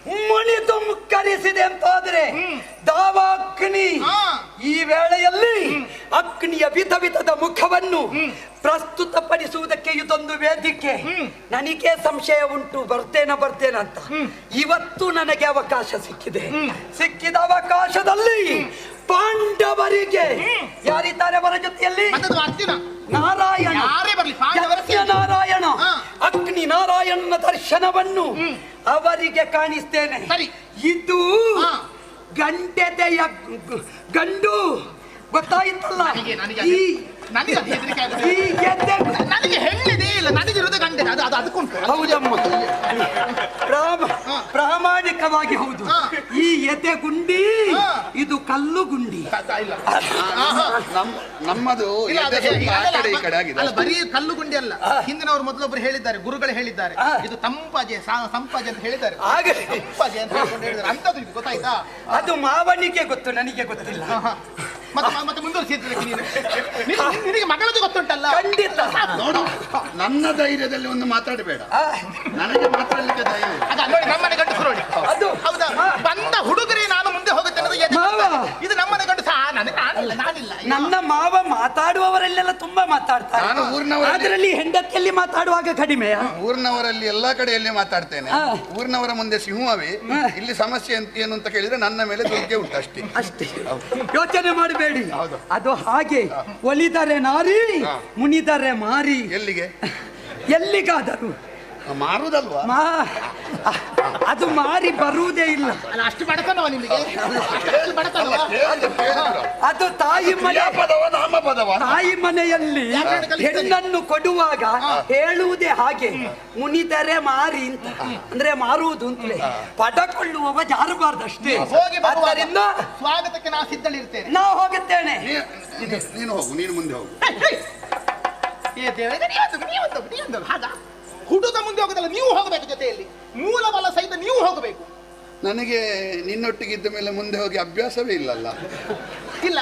ಮುನಿದು ಮುಕ್ಕರಿಸಿದೆ ಅಂತಾದ್ರೆ ದಾವಾಗ್ನಿ. ಈ ವೇಳೆಯಲ್ಲಿ ಅಗ್ನಿಯ ವಿಧ ವಿಧದ ಮುಖವನ್ನು ಪ್ರಸ್ತುತಪಡಿಸುವುದಕ್ಕೆ ಇದೊಂದು ವೇದಿಕೆ. ನನಗೆ ಸಂಶಯ ಉಂಟು, ಬರ್ತೇನ ಅಂತ. ಇವತ್ತು ನನಗೆ ಅವಕಾಶ ಸಿಕ್ಕಿದೆ. ಸಿಕ್ಕಿದ ಅವಕಾಶದಲ್ಲಿ ಪಾಂಡವರಿಗೆ ಯಾರಿದ್ದಾರೆ ಅವರ ಜೊತೆಯಲ್ಲಿ? ನಾರಾಯಣ, ಯಾರೇ ಬರ್ಲಿ, ಪಾಂಡವರ ನಾರಾಯಣ, ಹಾ. ಅಗ್ನಿ ನಾರಾಯಣನ ದರ್ಶನವನ್ನು ಅವರಿಗೆ ಕಾಣಿಸ್ತೇನೆ. ಸರಿ. ಇದು ಹಾ. ಗಂಡೆದೆಯ ಗಂಡು, ಗೊತ್ತಾಯ್ತಲ್ಲ? ಈ ನನಗೆ ಅದು ಹೆದರಿಕೆ ಆಗುತ್ತೆ. ಈ ಗೆದ್ದೆ ನನಗೆ ಹೆಣ್ಣಿದೆ ಇಲ್ಲ, ನನಗಿರೋದು ಗಂಡೆ, ಅದು ಅದಕ್ಕುಂಟು. ಹೌದಮ್ಮ, ಪ್ರಾಮಾಣಿಕವಾಗಿ ಹೌದು. ಹಾ. ಈ ಎದೆ ಗುಂಡಿ, ಹಾ. ಇದು ಕಲ್ಲು ಗುಂಡಿ. ಇಲ್ಲ. ನಮ್ಮದು ಇಲ್ಲ, ಅದು ಎದೆ ಸ್ವಲ್ಪ ಆ ಅಲ್ಲ, ಕಡೆ ಈ ಕಡೆ ಆಗಿದೆ. ಅಲ್ಲ, ಬರೀ ಕಲ್ಲು ಗುಂಡಿ ಅಲ್ಲ. ಹಿಂದಿನವರು ಮೊದಲೊಬ್ಬರು ಹೇಳಿದ್ದಾರೆ, ಗುರುಗಳು ಹೇಳಿದ್ದಾರೆ, ಇದು ಸಂಪಾಜೆ ಅಂತ ಹೇಳಿದ್ದಾರೆ. ಆಗಲಿ, ಸಂಪಾಜೆ ಅಂತ ಹೇಳ್ಕೊಂಡು ಹೇಳಿದ್ದಾರೆ. ಅಂತದ್ದು ಇದು ಗೊತ್ತಾಯ್ತಾ? ಅದು ಮಾವನಿಗೆ ಗೊತ್ತು, ನನಗೆ ಗೊತ್ತಿಲ್ಲ. ಮತ್ತೆ ಮುಂದುವರಿಸಿದ್ರೆ ನಿನಗೆ ಮಗಳದ್ದು ಗೊತ್ತುಂಟಲ್ಲ? ಖಂಡಿತ. ನೋಡು, ನನ್ನ ಧೈರ್ಯದಲ್ಲಿ ಒಂದು ಮಾತಾಡಬೇಡ, ನನಗೆ ಮಾತಾಡಲಿಕ್ಕೆ ಧೈರ್ಯ ಇಲ್ಲ. ಅದ ನೋಡಿ, ನಮ್ಮನೆ ಗಂಡು ಸುರೋಳಿ ಅದು ಹೌದಾ? ಬಂದ ಹುಡುಗರೇ ನಾನು ಮುಂದೆ ಹೋಗುತ್ತೆ ಅನ್ನೋದು ಎದೆ ಮಾವ. ಇದು ನಮ್ಮನೆ ಗಂಡು ನನಗೆ ನಾನು ನಾನಿಲ್ಲ. ನನ್ನ ಮಾವ ಮಾತಾಡುವವರಲ್ಲೆಲ್ಲ ತುಂಬಾ ಮಾತಾಡ್ತಾರೆ. ನಾನು ಊರಿನವರಲ್ಲಿ- ಅದರಲ್ಲಿ ಹೆಂಡತಿಯಲ್ಲಿ ಮಾತಾಡುವಾಗ ಕಡಿಮೆಯಾ? ಊರಿನವರಲ್ಲಿ ಎಲ್ಲಾ ಕಡೆಯಲ್ಲಿ ಮಾತಾಡ್ತೇನೆ. ಹಾ. ಊರಿನವರ ಮುಂದೆ ಸಿಂಹವೇ. ಇಲ್ಲಿ ಸಮಸ್ಯೆ ಏನು ಅಂತ ಕೇಳಿದ್ರೆ ನನ್ನ ಮೇಲೆ ದುರ್ಗೆ ಉಂಟು ಅಷ್ಟೇ. ಅಷ್ಟೇ, ಯೋಚನೆ ಮಾಡಬೇಡಿ. ಹೌದು. ಅದು ಹಾಗೆ ಒಲಿದರೆ ನಾರಿ, ಮುನಿದರೆ ಮಾರಿ. ಎಲ್ಲಿಗೆ ಎಲ್ಲಿಗಾದರೂ ಮಾರುದಲ್ವಾ? ಅದು ಮಾರಿ ಬರುವುದೇ ಇಲ್ಲ. ಅಲ್ಲ, ಅಷ್ಟು ಬಡತನವ ನಿಮಗೆ? ಅಷ್ಟು ಬಡತನವ? ಅದು ತಾಯಿ ಮನೆ. ಪದವ ನಾಮ ಪದವ. ತಾಯಿ ಮನೆಯಲ್ಲಿ ಹೆಣ್ಣನ್ನು ಕೊಡುವಾಗ ಹೇಳುವುದೇ ಹಾಗೆ, ಮುನಿದರೆ ಮಾರಿ ಅಂತ, ಅಂದ್ರೆ ಮಾರುವುದು ಅಂತಲೇ. ಪಡಕೊಳ್ಳುವವ ಜಾರಬಾರ್ದು ಅಷ್ಟೇ. ಹೋಗಿ ಬರುವಾಗ ಆದ್ದರಿಂದ ಸ್ವಾಗತಕ್ಕೆ ನಾ ಸಿದ್ಧಳಿರ್ತೇನೆ. ನಾವು ಹೋಗುತ್ತೇನೆ. ನೀನು ಹೋಗು, ನೀನು ಮುಂದೆ ಹೋಗು. ಏ ದೇವರೇ, ನೀವೊಂದು ಹಾಗ ಹುಡುಗ ಮುಂದೆ ಹೋಗೋದಲ್ಲ, ನೀವು ಹೋಗಬೇಕು ಜೊತೆಯಲ್ಲಿ. ಮೂಲ ಬಲ ಸಹಿತ ನೀವು ಹೋಗಬೇಕು. ನನಗೆ ನಿನ್ನೊಟ್ಟಿಗಿದ್ದ ಮೇಲೆ ಮುಂದೆ ಹೋಗಿ ಅಭ್ಯಾಸವೇ ಇಲ್ಲಲ್ಲ. ಇಲ್ಲ,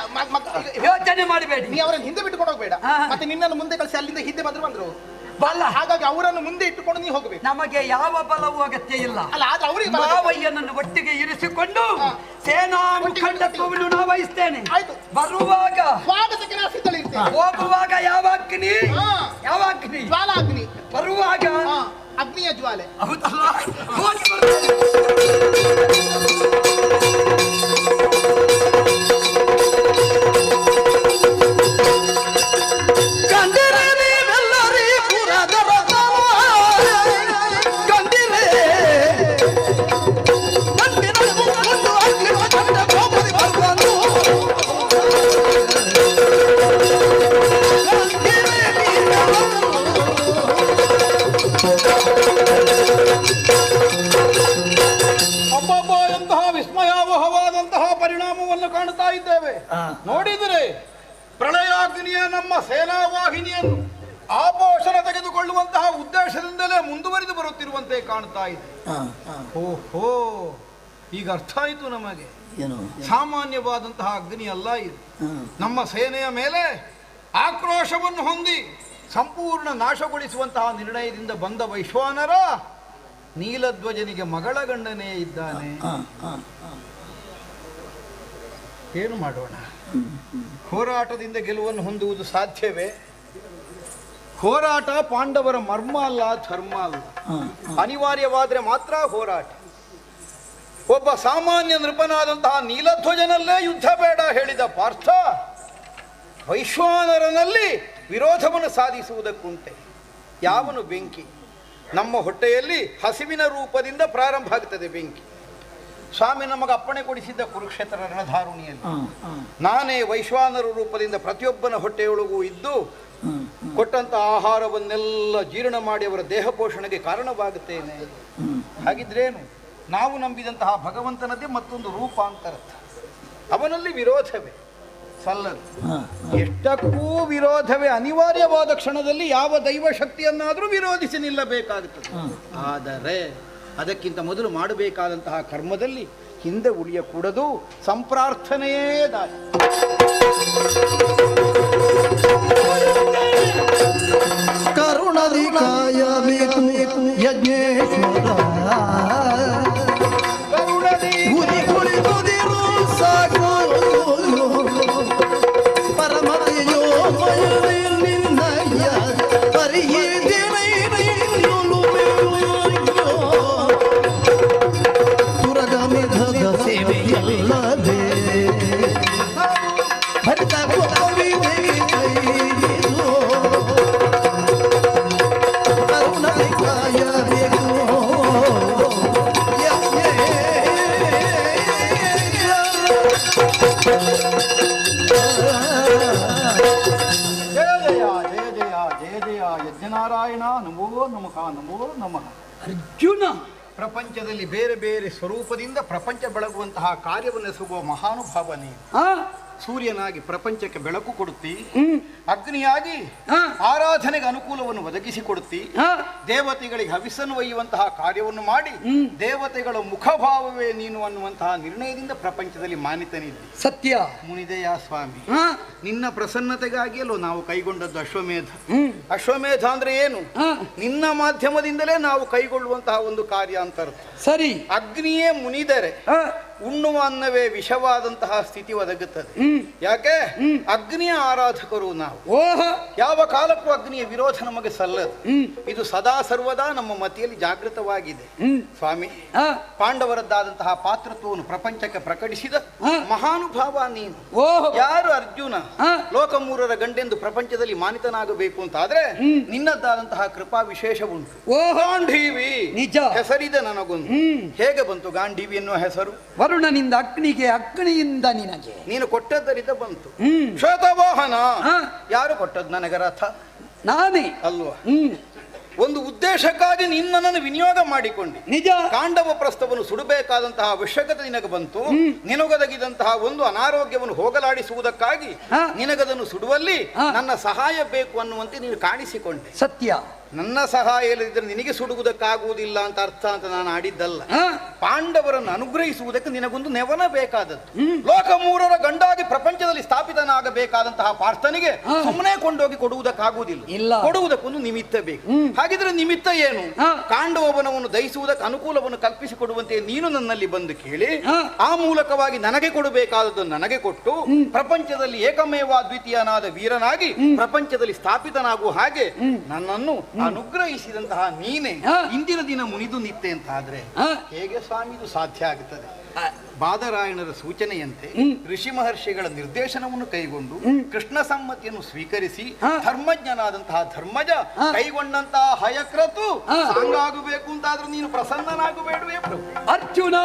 ಯೋಚನೆ ಮಾಡಬೇಡಿ. ನೀ ಅವರನ್ನು ಹಿಂದೆ ಬಿಟ್ಟುಕೊಂಡು ಹೋಗಬೇಡ. ಹಾ. ಮತ್ತೆ ನಿನ್ನನ್ನು ಮುಂದೆ ಕಳಿಸಿ ಅಲ್ಲಿಂದ ಹಿಂದೆ ಬಂದ್ರು ಬಲ. ಹಾಗಾಗಿ ಅವರನ್ನು ಮುಂದೆ ಇಟ್ಟುಕೊಂಡು ನೀವು ಹೋಗಬೇಕು. ನಮಗೆ ಯಾವ ಬಲವೂ ಅಗತ್ಯ ಇಲ್ಲ. ಅಲ್ಲ, ಆದ್ರೆ ಅವರಿಗೆ ಮಾವಯ್ಯನನ್ನು ಒಟ್ಟಿಗೆ ಇರಿಸಿಕೊಂಡು ಸೇನಾ ಮುಖಂಡತ್ವವನ್ನು ನಾವು ವಹಿಸ್ತೇನೆ. ಆಯ್ತು. ಬರುವಾಗ ಸ್ವಾಗತಕ್ಕೆ ನಾ ಸಿದ್ಧಳಿರ್ತೇನೆ. ಹೋಗುವಾಗ ಯಾವ ಅಗ್ನಿ, ಹಾ. ಯಾವ ಅಗ್ನಿ, ಜ್ವಾಲಾಗ್ನಿ. ಬರುವಾಗ ಹಾ, ಅಗ್ನಿಯ ಜ್ವಾಲೆ. ಹೌದಲ್ಲ? ಹೋಗಿ ಬರ್ತೇನೆ. ಕಂಡಿರೆ ನೀವೆಲ್ಲರೀ ಪುರದ ರಥವ, ಕಂಡಿರೆ ಕಂಡಿನ ಕುಂಡು ಅಗ್ನಿ ಕಂಡ ಕೋಪದಿ ಬರ್ಬಂದು, ಕಂಡಿರೆ ನೀವೆಲ್ಲರೂ ಅಬ್ಬಬ್ಬ, ಎಂತಹ ವಿಸ್ಮಯಾವಹವಾದಂತಹ ಪರಿಣಾಮವನ್ನು ಕಾಣ್ತಾ ಇದ್ದೇವೆ. ನೋಡಿದರೆ ಪ್ರಳಯಾಗ್ನಿಯ ನಮ್ಮ ಸೇನಾ ವಾಹಿನಿಯನ್ನು ಆಪೋಷಣ ತೆಗೆದುಕೊಳ್ಳುವಂತಹ ಉದ್ದೇಶದಿಂದಲೇ ಮುಂದುವರಿದು ಬರುತ್ತಿರುವಂತೆ ಕಾಣ್ತಾ ಇದೆ. ಓಹೋ, ಈಗ ಅರ್ಥ ಆಯಿತು ನಮಗೆ. ಸಾಮಾನ್ಯವಾದಂತಹ ಅಗ್ನಿ ಅಲ್ಲ ಇದು. ನಮ್ಮ ಸೇನೆಯ ಮೇಲೆ ಆಕ್ರೋಶವನ್ನು ಹೊಂದಿ ಸಂಪೂರ್ಣ ನಾಶಗೊಳಿಸುವಂತಹ ನಿರ್ಣಯದಿಂದ ಬಂದ ವೈಶ್ವಾನರ ನೀಲಧ್ವಜನಿಗೆ ಮಗಳ ಗಂಡನೇ ಇದ್ದಾನೆ. ಏನು ಮಾಡೋಣ? ಹೋರಾಟದಿಂದ ಗೆಲುವನ್ನು ಹೊಂದುವುದು ಸಾಧ್ಯವೇ? ಹೋರಾಟ ಪಾಂಡವರ ಮರ್ಮ ಅಲ್ಲ, ಧರ್ಮ ಅಲ್ಲ. ಅನಿವಾರ್ಯವಾದರೆ ಮಾತ್ರ ಹೋರಾಟ. ಒಬ್ಬ ಸಾಮಾನ್ಯ ನೃಪನಾದಂತಹ ನೀಲಧ್ವಜನಲ್ಲೇ ಯುದ್ಧ ಬೇಡ ಹೇಳಿದ ಪಾರ್ಥ ವೈಶ್ವಾನರನಲ್ಲಿ ವಿರೋಧವನ್ನು ಸಾಧಿಸುವುದಕ್ಕುಂಟೆ. ಯಾವನು ಬೆಂಕಿ? ನಮ್ಮ ಹೊಟ್ಟೆಯಲ್ಲಿ ಹಸಿವಿನ ರೂಪದಿಂದ ಪ್ರಾರಂಭ ಆಗ್ತದೆ ಬೆಂಕಿ. ಸ್ವಾಮಿ ನಮಗೆ ಅಪ್ಪಣೆ ಕೊಡಿಸಿದ್ದ ಕುರುಕ್ಷೇತ್ರ ರಣಧಾರುಣಿಯಲ್ಲಿ ನಾನೇ ವೈಶ್ವಾನರ ರೂಪದಿಂದ ಪ್ರತಿಯೊಬ್ಬನ ಹೊಟ್ಟೆಯೊಳಗೂ ಇದ್ದು ಕೊಟ್ಟಂತ ಆಹಾರವನ್ನೆಲ್ಲ ಜೀರ್ಣ ಮಾಡಿ ಅವರ ದೇಹ ಪೋಷಣೆಗೆ ಕಾರಣವಾಗುತ್ತೇನೆ. ಹಾಗಿದ್ರೇನು? ನಾವು ನಂಬಿದಂತಹ ಭಗವಂತನದ್ದೇ ಮತ್ತೊಂದು ರೂಪಾಂತರ. ಅವನಲ್ಲಿ ವಿರೋಧವೇ ಸಲ್ಲದು. ಎಷ್ಟಕ್ಕೂ ವಿರೋಧವೇ ಅನಿವಾರ್ಯವಾದ ಕ್ಷಣದಲ್ಲಿ ಯಾವ ದೈವ ಶಕ್ತಿಯನ್ನಾದರೂ ವಿರೋಧಿಸಿ ನಿಲ್ಲಬೇಕಾಗುತ್ತದೆ. ಆದರೆ ಅದಕ್ಕಿಂತ ಮೊದಲು ಮಾಡಬೇಕಾದಂತಹ ಕರ್ಮದಲ್ಲಿ ಹಿಂದೆ ಉಳಿಯಕೂಡದು. ಸಂಪ್ರಾರ್ಥನೆಯೇ ದಾರಿ. ಕರುಣದಿ ಕಾಯಬೇಕು ಯಜ್ಞೇಶ್ವರ, ಗುರಿ ಕುಳಿತುದಿರು ಸಾಕು ಪರಮತೆಯೋ ನಿನ್ನಯ್ಯ ಪರಿಯಿದ್ದೇನೆ ತುರಗಮಿಧದ ಸೇವೆಯಲ್ಲದೆ ಭರಿತ ಕೋವಿದೆ ಕರುಣದಿ ಕಾಯಬೇಕು ಜಯ ಜಯ ಜಯ ಜಯ ಜಯ ಜಯ ಯಜ್ಞನಾರಾಯಣ. ನಮೋ ನಮಃ ನಮೋ ನಮಃ. ಅರ್ಜುನ, ಪ್ರಪಂಚದಲ್ಲಿ ಬೇರೆ ಬೇರೆ ಸ್ವರೂಪದಿಂದ ಪ್ರಪಂಚ ಬೆಳಗುವಂತಹ ಕಾರ್ಯವನ್ನು ಎಸಗುವ ಮಹಾನುಭಾವ ನೀನು. ಸೂರ್ಯನಾಗಿ ಪ್ರಪಂಚಕ್ಕೆ ಬೆಳಕು ಕೊಡುತ್ತಿ, ಅಗ್ನಿಯಾಗಿ ಆರಾಧನೆಗೆ ಅನುಕೂಲವನ್ನು ಒದಗಿಸಿಕೊಡುತ್ತಿ, ದೇವತೆಗಳಿಗೆ ಹವಿಸ್ಸನ್ನು ಒಯ್ಯುವಂತಹ ಕಾರ್ಯವನ್ನು ಮಾಡಿ ದೇವತೆಗಳ ಮುಖಭಾವವೇ ನೀನು ಅನ್ನುವಂತಹ ನಿರ್ಣಯದಿಂದ ಪ್ರಪಂಚದಲ್ಲಿ ಮಾನ್ಯತನಿದ್ದಿ. ಸತ್ಯ. ಮುನಿದೆಯ ಸ್ವಾಮಿ, ನಿನ್ನ ಪ್ರಸನ್ನತೆಗಾಗಿಯಲ್ಲೋ ನಾವು ಕೈಗೊಂಡದ್ದು ಅಶ್ವಮೇಧ. ಅಶ್ವಮೇಧ ಅಂದ್ರೆ ಏನು? ನಿನ್ನ ಮಾಧ್ಯಮದಿಂದಲೇ ನಾವು ಕೈಗೊಳ್ಳುವಂತಹ ಒಂದು ಕಾರ್ಯ ಅಂತ ಅರ್ಥ. ಸರಿ. ಅಗ್ನಿಯೇ ಮುನಿದರೆ ಉಣ್ಣುವ ಅನ್ನವೇ ವಿಷವಾದಂತಹ ಸ್ಥಿತಿ ಒದಗುತ್ತದೆ. ಯಾಕೆ? ಅಗ್ನಿಯ ಆರಾಧಕರು ನಾವು. ಓಹೋ, ಯಾವ ಕಾಲಕ್ಕೂ ಅಗ್ನಿಯ ವಿರೋಧ ನಮಗೆ ಸಲ್ಲದು. ಇದು ಸದಾ ಸರ್ವದಾ ನಮ್ಮ ಮತಿಯಲ್ಲಿ ಜಾಗೃತವಾಗಿದೆ. ಸ್ವಾಮಿ, ಪಾಂಡವರದ್ದಾದಂತಹ ಪಾತ್ರತ್ವವನ್ನು ಪ್ರಪಂಚಕ್ಕೆ ಪ್ರಕಟಿಸಿದ ಮಹಾನುಭಾವ ನೀನು. ಓಹೋ, ಯಾರು ಅರ್ಜುನ ಲೋಕ ಮೂರರ ಗಂಡೆಂದು ಪ್ರಪಂಚದಲ್ಲಿ ಮಾನಿತನಾಗಬೇಕು ಅಂತ ಆದ್ರೆ ನಿನ್ನದ್ದಾದಂತಹ ಕೃಪಾ ವಿಶೇಷ ಉಂಟು. ಗಾಂಧೀವಿ ನಿಜ. ಹೆಸರಿದೆ ನನಗೊಂದು. ಹೇಗೆ ಬಂತು ಗಾಂಧೀವಿ ಎನ್ನುವ ಹೆಸರು? ವರುಣನಿಂದ ಅಗ್ನಿಗೆ, ಅಗ್ನಿಯಿಂದ ನಿನಗೆ. ನೀನು ಕೊಟ್ಟದ್ದರಿಂದ ಬಂತು. ಶ್ವೇತವಾಹನ ಯಾರು ಕೊಟ್ಟದ್ದು ನನಗೆ ರಥ? ನಾನೇ ಅಲ್ವಾ? ಒಂದು ಉದ್ದೇಶಕ್ಕಾಗಿ ನಿನ್ನನ್ನು ವಿನಿಯೋಗ ಮಾಡಿಕೊಂಡೆ. ನಿಜ. ಕಾಂಡವ ಪ್ರಸ್ಥವನ್ನು ಸುಡಬೇಕಾದಂತಹ ಅವಶ್ಯಕತೆ ನಿನಗೆ ಬಂತು. ನಿನಗೊದಗಿದಂತಹ ಒಂದು ಅನಾರೋಗ್ಯವನ್ನು ಹೋಗಲಾಡಿಸುವುದಕ್ಕಾಗಿ ನಿನಗದನ್ನು ಸುಡುವಲ್ಲಿ ನನ್ನ ಸಹಾಯ ಬೇಕು ಅನ್ನುವಂತೆ ನೀನು ಕಾಣಿಸಿಕೊಂಡೆ. ಸತ್ಯ. ನನ್ನ ಸಹಾಯ ಇಲ್ಲದಿದ್ದರೆ ನಿನಗೆ ಸುಡುವುದಕ್ಕಾಗುವುದಿಲ್ಲ ಅಂತ ಅರ್ಥ ಅಂತ ನಾನು ಆಡಿದ್ದಲ್ಲ. ಪಾಂಡವರನ್ನು ಅನುಗ್ರಹಿಸುವುದಕ್ಕೆ ನಿನಗೊಂದು ನೆವನ ಬೇಕಾದದ್ದು. ಲೋಕ ಮೂರರ ಗಂಡಾಗಿ ಪ್ರಪಂಚದಲ್ಲಿ ಸ್ಥಾಪಿತನಾಗಬೇಕಾದಂತಹ ಪಾರ್ಥನಿಗೆ ಸುಮ್ಮನೆ ಕೊಂಡೋಗಿ ಕೊಡುವುದಕ್ಕಾಗುವುದಿಲ್ಲ. ಕೊಡುವುದಕ್ಕೊಂದು ನಿಮಿತ್ತ ಬೇಕು. ಹಾಗಿದ್ರೆ ನಿಮಿತ್ತ ಏನು? ಕಾಂಡವನವನ್ನು ದಹಿಸುವುದಕ್ಕೆ ಅನುಕೂಲವನ್ನು ಕಲ್ಪಿಸಿಕೊಡುವಂತೆ ನೀನು ನನ್ನಲ್ಲಿ ಬಂದು ಕೇಳಿ ಆ ಮೂಲಕವಾಗಿ ನನಗೆ ಕೊಡಬೇಕಾದದ್ದು ನನಗೆ ಕೊಟ್ಟು ಪ್ರಪಂಚದಲ್ಲಿ ಏಕಮೇವ ದ್ವಿತೀಯನಾದ ವೀರನಾಗಿ ಪ್ರಪಂಚದಲ್ಲಿ ಸ್ಥಾಪಿತನಾಗುವ ಹಾಗೆ ನನ್ನನ್ನು ಅನುಗ್ರಹಿಸಿದಂತಹ ನೀನೆ ಇಂದಿನ ದಿನ ಮುನಿದು ನಿತ್ತೆ ಅಂತ ಆದ್ರೆ ಹೇಗೆ ಸ್ವಾಮಿ ಇದು ಸಾಧ್ಯ ಆಗುತ್ತದೆ? ಬಾದರಾಯಣರ ಸೂಚನೆಯಂತೆ ಋಷಿ ಮಹರ್ಷಿಗಳ ನಿರ್ದೇಶನವನ್ನು ಕೈಗೊಂಡು ಕೃಷ್ಣ ಸಮ್ಮತಿಯನ್ನು ಸ್ವೀಕರಿಸಿ ಧರ್ಮಜ್ಞನಾದಂತಹ ಧರ್ಮಜ ಕೈಗೊಂಡಂತಹ ಹಯಕ್ರತು ಸಾಂಗಾಗಬೇಕು ಅಂತಾದ್ರೂ ನೀನು ಪ್ರಸನ್ನನಾಗಬೇಡವೇ ಅರ್ಜುನ?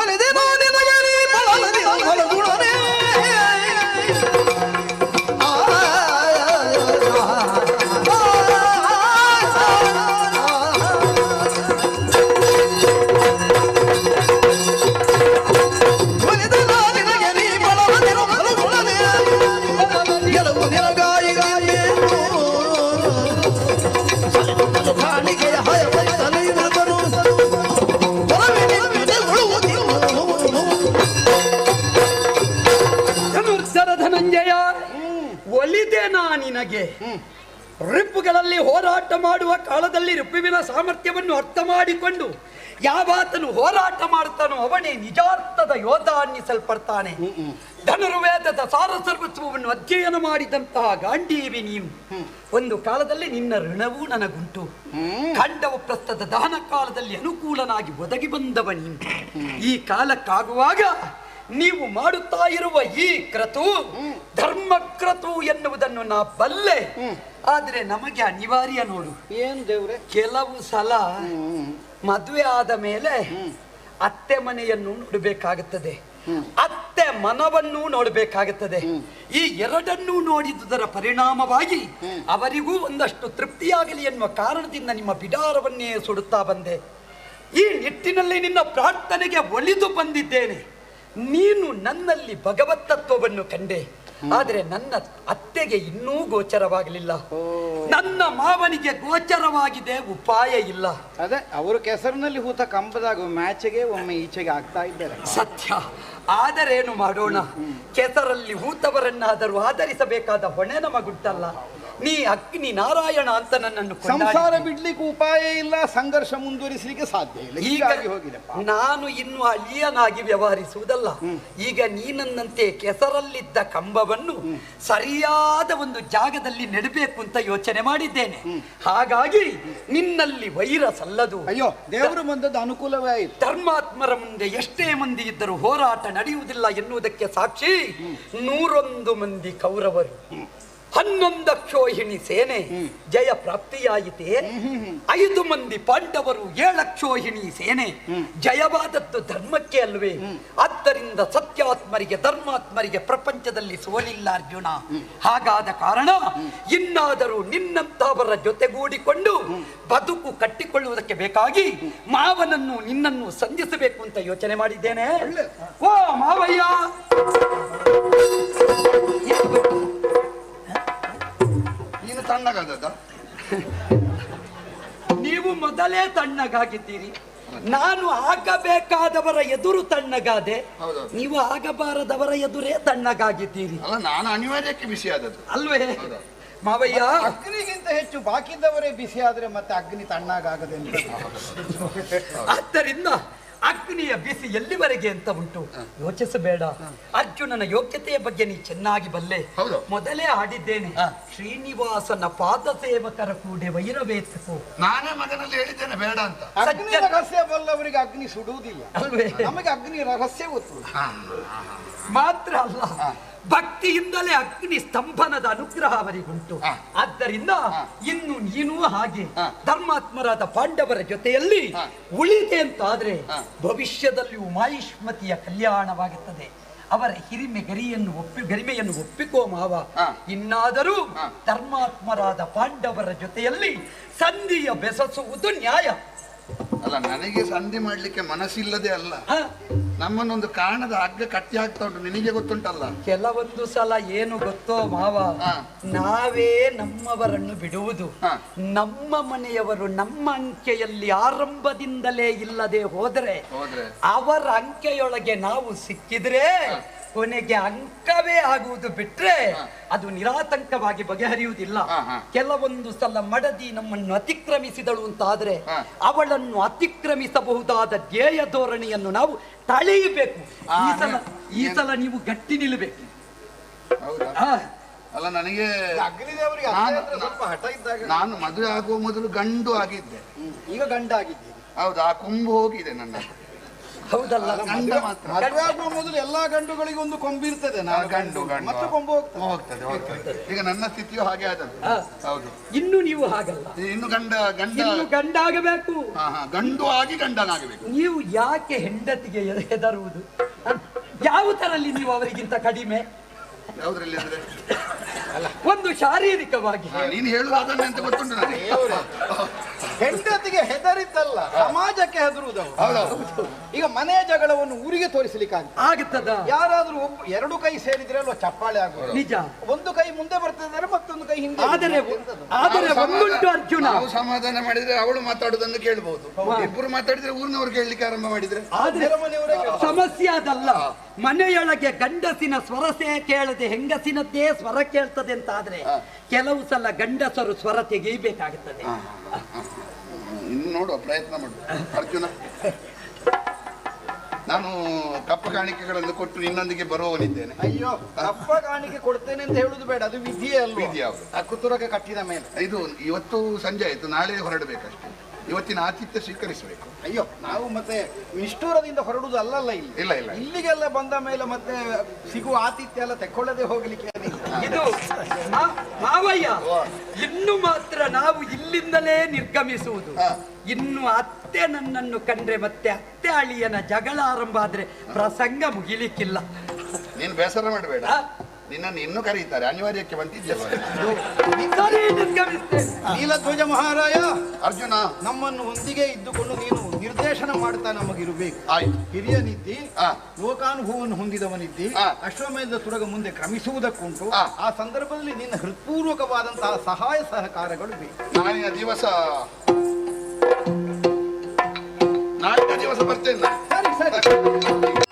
ಒಲಿದೆ ನಾನಿನಗೆ ನೀ ಬಳಲದೆ ಹೊಲಗುಣನೆ. ಒಲಿದೆ ನಿನಗೆ. ರಿಪ್ಪುಗಳಲ್ಲಿ ಹೋರಾಟ ಮಾಡುವ ಕಾಲದಲ್ಲಿ ರಿಪ್ಪುವಿನ ಸಾಮರ್ಥ್ಯವನ್ನು ಅರ್ಥ ಮಾಡಿಕೊಂಡು ಯಾವಾತನು ಹೋರಾಟ ಮಾಡುತ್ತಾನೋ ಅವನೇ ನಿಜಾರ್ಥದ ಯೋಧ ಅನ್ನಿಸಲ್ಪಡ್ತಾನೆ. ಧನುರ್ವೇದದ ಸಾರಸರ್ವತ್ವವನ್ನು ಅಧ್ಯಯನ ಮಾಡಿದಂತಹ ಗಾಂಧೀವಿ ನೀನು. ಒಂದು ಕಾಲದಲ್ಲಿ ನಿನ್ನ ಋಣವೂ ನನಗುಂಟು. ಖಂಡವ ಪ್ರಸ್ಥದ ದಹನ ಕಾಲದಲ್ಲಿ ಅನುಕೂಲನಾಗಿ ಒದಗಿ ಬಂದವ ನೀನು. ಈ ಕಾಲಕ್ಕಾಗುವಾಗ ನೀವು ಮಾಡುತ್ತಾ ಇರುವ ಈ ಕ್ರತು ಧರ್ಮಕ್ರತು ಎನ್ನುವುದನ್ನು ನಾ ಬಲ್ಲೆ. ಆದ್ರೆ ನಮಗೆ ಅನಿವಾರ್ಯ ನೋಡು. ಏನು ದೇವ್ರೆ? ಕೆಲವು ಸಲ ಮದುವೆ ಆದ ಮೇಲೆ ಅತ್ತೆ ಮನೆಯನ್ನು ನೋಡಬೇಕಾಗುತ್ತದೆ, ಅತ್ತೆ ಮನವನ್ನು ನೋಡಬೇಕಾಗುತ್ತದೆ. ಈ ಎರಡನ್ನೂ ನೋಡಿದುದರ ಪರಿಣಾಮವಾಗಿ ಅವರಿಗೂ ಒಂದಷ್ಟು ತೃಪ್ತಿಯಾಗಲಿ ಎನ್ನುವ ಕಾರಣದಿಂದ ನಿಮ್ಮ ಬಿಡಾರವನ್ನೇ ಸುಡುತ್ತಾ ಬಂದೆ. ಈ ನಿಟ್ಟಿನಲ್ಲಿ ನಿನ್ನ ಪ್ರಾರ್ಥನೆಗೆ ಒಲಿದು ಬಂದಿದ್ದೇನೆ. ನೀನು ನನ್ನಲ್ಲಿ ಭಗವತ್ ತತ್ವವನ್ನು ಕಂಡೆ, ಆದರೆ ನನ್ನ ಅತ್ತೆಗೆ ಇನ್ನೂ ಗೋಚರವಾಗಲಿಲ್ಲ. ನನ್ನ ಮಾವನಿಗೆ ಗೋಚರವಾಗಿದೆ, ಉಪಾಯ ಇಲ್ಲ. ಅದೇ ಅವರು ಕೆಸರಿನಲ್ಲಿ ಹೂತ ಕಂಬದಾಗ ಮ್ಯಾಚಿಗೆ ಒಮ್ಮೆ ಈಚೆಗೆ ಆಗ್ತಾ ಇದ್ದಾರೆ. ಸತ್ಯ. ಆದರೇನು ಮಾಡೋಣ? ಕೆಸರಲ್ಲಿ ಹೂತವರನ್ನಾದರೂ ಆಧರಿಸಬೇಕಾದ ಹೊಣೆ ನಮಗುಂಟಲ್ಲ. ನೀ ಅಗ್ನಿ ನಾರಾಯಣ ಅಂತ ನನ್ನನ್ನು ಸಂಸಾರ ಬಿಡ್ಲಿಕ್ಕೆ ಉಪಾಯ ಇಲ್ಲ, ಸಂಘರ್ಷ ಮುಂದುವರಿಸಲಿಕ್ಕೆ ಸಾಧ್ಯ ಇಲ್ಲ. ಹೀಗಾಗಿ ಹೋಗಿದೆ. ನಾನು ಇನ್ನು ಅಳಿಯನಾಗಿ ವ್ಯವಹರಿಸುವುದಲ್ಲ. ಈಗ ನೀನನ್ನಂತೆ ಕೆಸರಲ್ಲಿದ್ದ ಕಂಬವನ್ನು ಸರಿಯಾದ ಒಂದು ಜಾಗದಲ್ಲಿ ನೆಡಬೇಕು ಅಂತ ಯೋಚನೆ ಮಾಡಿದ್ದೇನೆ. ಹಾಗಾಗಿ ನಿನ್ನಲ್ಲಿ ವೈರ ಸಲ್ಲದು. ಅಯ್ಯೋ, ದೇವರು ಬಂದದ್ದು ಅನುಕೂಲವೇ ಆಯಿತು. ಧರ್ಮಾತ್ಮರ ಮುಂದೆ ಎಷ್ಟೇ ಮಂದಿ ಇದ್ದರೂ ಹೋರಾಟ ನಡೆಯುವುದಿಲ್ಲ ಎನ್ನುವುದಕ್ಕೆ ಸಾಕ್ಷಿ 101 ಮಂದಿ ಕೌರವರು, 11 ಅಕ್ಷೋಹಿಣಿ ಸೇನೆ ಜಯ ಪ್ರಾಪ್ತಿಯಾಯಿತೆ. 5 ಮಂದಿ ಪಾಂಡವರು, 7 ಅಕ್ಷೋಹಿಣಿ ಸೇನೆ ಜಯವಾದದ್ದು ಧರ್ಮಕ್ಕೆ ಅಲ್ವೇ? ಆದ್ದರಿಂದ ಸತ್ಯಾತ್ಮರಿಗೆ ಧರ್ಮಾತ್ಮರಿಗೆ ಪ್ರಪಂಚದಲ್ಲಿ ಸೋಲಿಲ್ಲ ಅರ್ಜುನ. ಹಾಗಾದ ಕಾರಣ ಇನ್ನಾದರೂ ನಿನ್ನಂತವರ ಜೊತೆಗೂಡಿಕೊಂಡು ಬದುಕು ಕಟ್ಟಿಕೊಳ್ಳುವುದಕ್ಕೆ ಬೇಕಾಗಿ ಮಾವನನ್ನು ನಿನ್ನನ್ನು ಸಂಧಿಸಬೇಕು ಅಂತ ಯೋಚನೆ ಮಾಡಿದ್ದೇನೆ. ಓ ಮಾವಯ್ಯ, ತಣ್ಣಗಾದದ್ದ? ನೀವು ಮೊದಲೇ ತಣ್ಣಗಾಗಿದ್ದೀರಿ. ನಾನು ಆಗಬೇಕಾದವರ ಎದುರು ತಣ್ಣಗಾದೆ, ನೀವು ಆಗಬಾರದವರ ಎದುರೇ ತಣ್ಣಗಾಗಿದ್ದೀರಿ. ಅಲ್ಲ, ನಾನು ಅನಿವಾರ್ಯಕ್ಕೆ ಬಿಸಿ ಆದದ್ದು ಅಲ್ವೇ ಮಾವಯ್ಯ? ಅಗ್ನಿಗಿಂತ ಹೆಚ್ಚು ಬಾಕಿದ್ದವರೇ ಬಿಸಿ ಆದ್ರೆ ಮತ್ತೆ ಅಗ್ನಿ ತಣ್ಣಗಾಗದೆ. ಆದ್ದರಿಂದ ಅಗ್ನಿಯ ಬಿಸಿ ಎಲ್ಲಿವರೆಗೆ ಅಂತ ಉಂಟು ಯೋಚಿಸಬೇಡ. ಅರ್ಜುನನ ಯೋಗ್ಯತೆಯ ಬಗ್ಗೆ ನೀ ಚೆನ್ನಾಗಿ ಬಲ್ಲೆ. ಹೌದು. ಮೊದಲೇ ಆಡಿದ್ದೇನೆ, ಶ್ರೀನಿವಾಸನ ಪಾದ ಸೇವಕರ ಕೂಡೆ ವೈರವೇತಕು. ನಾನೇ ಮಗನಲ್ಲಿ ಹೇಳಿದ್ದೇನೆ ಬೇಡ ಅಂತ. ಅಗ್ನಿ ರಹಸ್ಯ ಬಲ್ಲವರಿಗೆ ಅಗ್ನಿ ಸುಡುವುದಿಲ್ಲ ಅಲ್ವೇ? ನಮಗೆ ಅಗ್ನಿ ರಹಸ್ಯ ಗೊತ್ತು. ಮಾತ್ರ ಅಲ್ಲ, ಭಕ್ತಿಯಿಂದಲೇ ಅಗ್ನಿ ಸ್ತಂಭನದ ಅನುಗ್ರಹ ಅವರಿಗುಂಟು. ಆದ್ದರಿಂದ ಇನ್ನು ನೀನು ಹಾಗೆ ಧರ್ಮಾತ್ಮರಾದ ಪಾಂಡವರ ಜೊತೆಯಲ್ಲಿ ಉಳಿದೆ ಅಂತಾದ್ರೆ ಭವಿಷ್ಯದಲ್ಲಿ ಉಮಾಯಿಷ್ಮತಿಯ ಕಲ್ಯಾಣವಾಗುತ್ತದೆ. ಅವರ ಗರಿಮೆಯನ್ನು ಒಪ್ಪಿಕೋ ಮಾವ. ಇನ್ನಾದರೂ ಧರ್ಮಾತ್ಮರಾದ ಪಾಂಡವರ ಜೊತೆಯಲ್ಲಿ ಸಂಧಿಯ ಬೆಸಸುವುದು ನ್ಯಾಯ. ಅಲ್ಲ, ನನಗೆ ಸಂಧಿ ಮಾಡ್ಲಿಕ್ಕೆ ಮನಸ್ಸಿಲ್ಲದೆ ಅಲ್ಲ, ನಮ್ಮನ್ನೊಂದು ಕಾರಣದ ಹಗ್ಗ ಕಟ್ಟಿ ಹಾಕ್ತಾ ಉಂಟು, ನಿನಗೆ ಗೊತ್ತುಂಟಲ್ಲ. ಕೆಲವೊಂದು ಸಲ ಏನು ಗೊತ್ತೋ ಮಾವ, ನಾವೇ ನಮ್ಮವರನ್ನು ಬಿಡುವುದು. ನಮ್ಮ ಮನೆಯವರು ನಮ್ಮ ಅಂಕೆಯಲ್ಲಿ ಆರಂಭದಿಂದಲೇ ಇಲ್ಲದೆ ಹೋದರೆ ಅವರ ಅಂಕೆಯೊಳಗೆ ನಾವು ಸಿಕ್ಕಿದ್ರೆ ಕೊನೆಗೆ ಅಂಕವೇ ಆಗುವುದು ಬಿಟ್ರೆ ಅದು ನಿರಾತಂಕವಾಗಿ ಬಗೆಹರಿಯುವುದಿಲ್ಲ. ಕೆಲವೊಂದು ಸಲ ಮಡದಿ ನಮ್ಮನ್ನು ಅತಿಕ್ರಮಿಸಿದಳು ಅಂತಾದ್ರೆ ಅವಳನ್ನು ಅತಿಕ್ರಮಿಸಬಹುದಾದ ಧ್ಯೇಯ ಧೋರಣೆಯನ್ನು ನಾವು ತಳೆಯಬೇಕು. ಈ ಸಲ ನೀವು ಗಟ್ಟಿ ನಿಲ್ಲಬೇಕು. ಅಲ್ಲ, ನನಗೆ ಅಗ್ನಿದೇವರಿಗೆ ಸ್ವಲ್ಪ ಹಠ ಇದ್ದಾಗ ನಾನು ಮದುವೆ ಆಗುವ ಮೊದಲು ಗಂಡು ಆಗಿದ್ದೆ, ಈಗ ಗಂಡ ಆಗಿದ್ದೀನಿ. ಹೌದು, ಆ ಕೊಂಬು ಹೋಗಿದೆ ನನ್ನ. ಹೌದಲ್ಲ? ಮದುವೆ ಆಗುವ ಮೊದಲು ಎಲ್ಲಾ ಗಂಡುಗಳಿಗೆ ಒಂದು ಕೊಂಬು ಇರ್ತದೆ. ಗಂಡು ಮತ್ತೆ ಕೊಂಬು ಹೋಗ್ತದೆ. ಈಗ ನನ್ನ ಸ್ಥಿತಿಯು ಹಾಗೆ ಆದದ್ದು. ಹೌದು, ಇನ್ನು ನೀವು ಹಾಗಲ್ಲ, ಇನ್ನು ಗಂಡಾಗಬೇಕು. ಗಂಡು ಆಗಿ ಗಂಡನಾಗಬೇಕು. ನೀವು ಯಾಕೆ ಹೆಂಡತಿಗೆ ಹೆದರುವುದು? ಯಾವ ತರಲ್ಲಿ ನೀವು ಅವರಿಗಿಂತ ಕಡಿಮೆ? ಯಾವುದ್ರಲ್ಲಿ ಅಂದ್ರೆ ಒಂದು ಶಾರೀರಿಕವಾಗಿ. ನೀನು ಹೇಳುವುದನ್ನ ಅಂತ ಗೊತ್ತುಂಟು ನನಗೆ. ಹೆಂಡತಿಗೆ ಹೆದರಿದ್ದಲ್ಲ, ಸಮಾಜಕ್ಕೆ ಹೆದರುವುದವು. ಈಗ ಮನೆಯ ಜಗಳವನ್ನು ಊರಿಗೆ ತೋರಿಸಲಿಕ್ಕೆ ಆಗುತ್ತದ? ಯಾರಾದ್ರೂ ಎರಡು ಕೈ ಸೇರಿದ್ರೆ ಅಲ್ವಾ ಚಪ್ಪಾಳೆ ಆಗುವುದು. ನಿಜ. ಒಂದು ಕೈ ಮುಂದೆ ಬರ್ತದೆ, ಮತ್ತೊಂದು ಕೈ ಹಿಂದೆ. ಆದರೆ ಒಂದುಂಟು ಅರ್ಜುನ, ನಾವು ಸಮಾಧಾನ ಮಾಡಿದ್ರೆ ಅವಳು ಮಾತಾಡುದನ್ನು ಕೇಳಬಹುದು. ಇಬ್ಬರು ಮಾತಾಡಿದ್ರೆ ಊರಿನವರು ಕೇಳಲಿಕ್ಕೆ ಆರಂಭ ಮಾಡಿದ್ರೆ ಸಮಸ್ಯೆ ಅದಲ್ಲ. ಮನೆಯೊಳಗೆ ಗಂಡಸಿನ ಸ್ವರಸೆ ಕೇಳದೆ ಹೆಂಗಸಿನದ್ದೇ ಸ್ವರ ಕೇಳ್ತದೆ ಅಂತ ಆದ್ರೆ ಕೆಲವು ಸಲ ಗಂಡಸರು ಸ್ವರ ತೆಗೆಯಬೇಕಾಗುತ್ತದೆ. ಇನ್ನು ನೋಡುವ ಪ್ರಯತ್ನ ಮಾಡು ಅರ್ಜುನ. ನಾನು ಕಪ್ಪ ಕಾಣಿಕೆಗಳನ್ನು ಕೊಟ್ಟು ನಿನ್ನೊಂದಿಗೆ ಬರುವವನಿದ್ದೇನೆ. ಅಯ್ಯೋ, ಕಪ್ಪ ಕಾಣಿಕೆ ಕೊಡ್ತೇನೆ ಅಂತ ಹೇಳುದು ಬೇಡ, ಅದು ವಿಧಿಯೇ ಅಲ್ವ? ವಿಧಿಯ ಕುತುರಕ್ಕೆ ಕಟ್ಟಿದ ಮೇಲೆ. ಇದು ಇವತ್ತು ಸಂಜೆ ಆಯ್ತು, ನಾಳೆ ಹೊರಡಬೇಕಷ್ಟೇ. ಇವತ್ತಿನ ಆತಿಥ್ಯ ಸ್ವೀಕರಿಸಬೇಕು. ಅಯ್ಯೋ, ನಾವು ಮತ್ತೆ ನಿಷ್ಠೂರದಿಂದ ಹೊರಡುದು ಅಲ್ಲಲ್ಲ ಇಲ್ಲಿ. ಇಲ್ಲ. ಇಲ್ಲಿಗೆಲ್ಲ ಬಂದ ಮೇಲೆ ಮತ್ತೆ ಸಿಗುವ ಆತಿಥ್ಯ ಎಲ್ಲ ತೆಕ್ಕೊಳ್ಳದೆ ಹೋಗ್ಲಿಕ್ಕೆ ಇದು ಮಾವಯ್ಯ. ಇನ್ನು ಮಾತ್ರ ನಾವು ಇಲ್ಲಿಂದಲೇ ನಿರ್ಗಮಿಸುವುದು. ಇನ್ನು ಅತ್ತೆ ನನ್ನನ್ನು ಕಂಡ್ರೆ ಮತ್ತೆ ಅತ್ತೆ ಅಳಿಯನ ಜಗಳ ಆರಂಭ ಆದ್ರೆ ಪ್ರಸಂಗ ಮುಗಿಲಿಕ್ಕಿಲ್ಲ. ನೀನು ಬೇಸರ ಮಾಡಬೇಡ, ನಿನ್ನನ್ನು ಇನ್ನೂ ಕರೀತಾರೆ, ಅನಿವಾರ್ಯಕ್ಕೆ ಬಂದಿದ್ದೆ. ನೀಲಧ್ವಜ ಮಹಾರಾಯ, ಅರ್ಜುನ ನಮ್ಮನ್ನು ಒಂದಿಗೆ ಇದ್ದುಕೊಂಡು ನೀನು ನಿರ್ದೇಶನ ಮಾಡ್ತಾ ನಮಗಿರಬೇಕು. ಆಯ್ತು. ಹಿರಿಯನಿದ್ದಿ, ಲೋಕಾನುಭವವನ್ನು ಹೊಂದಿದವನಿದ್ದಿ, ಅಶ್ವಮೇಧದ ತುರಗ ಮುಂದೆ ಕ್ರಮಿಸುವುದಕ್ಕುಂಟು. ಆ ಸಂದರ್ಭದಲ್ಲಿ ನಿನ್ನ ಹೃತ್ಪೂರ್ವಕವಾದಂತಹ ಸಹಾಯ ಸಹಕಾರಗಳು ಬೇಕು. ನಾಳಿನ ದಿವಸ ಬರ್ತೇನೆ. ಸರಿ.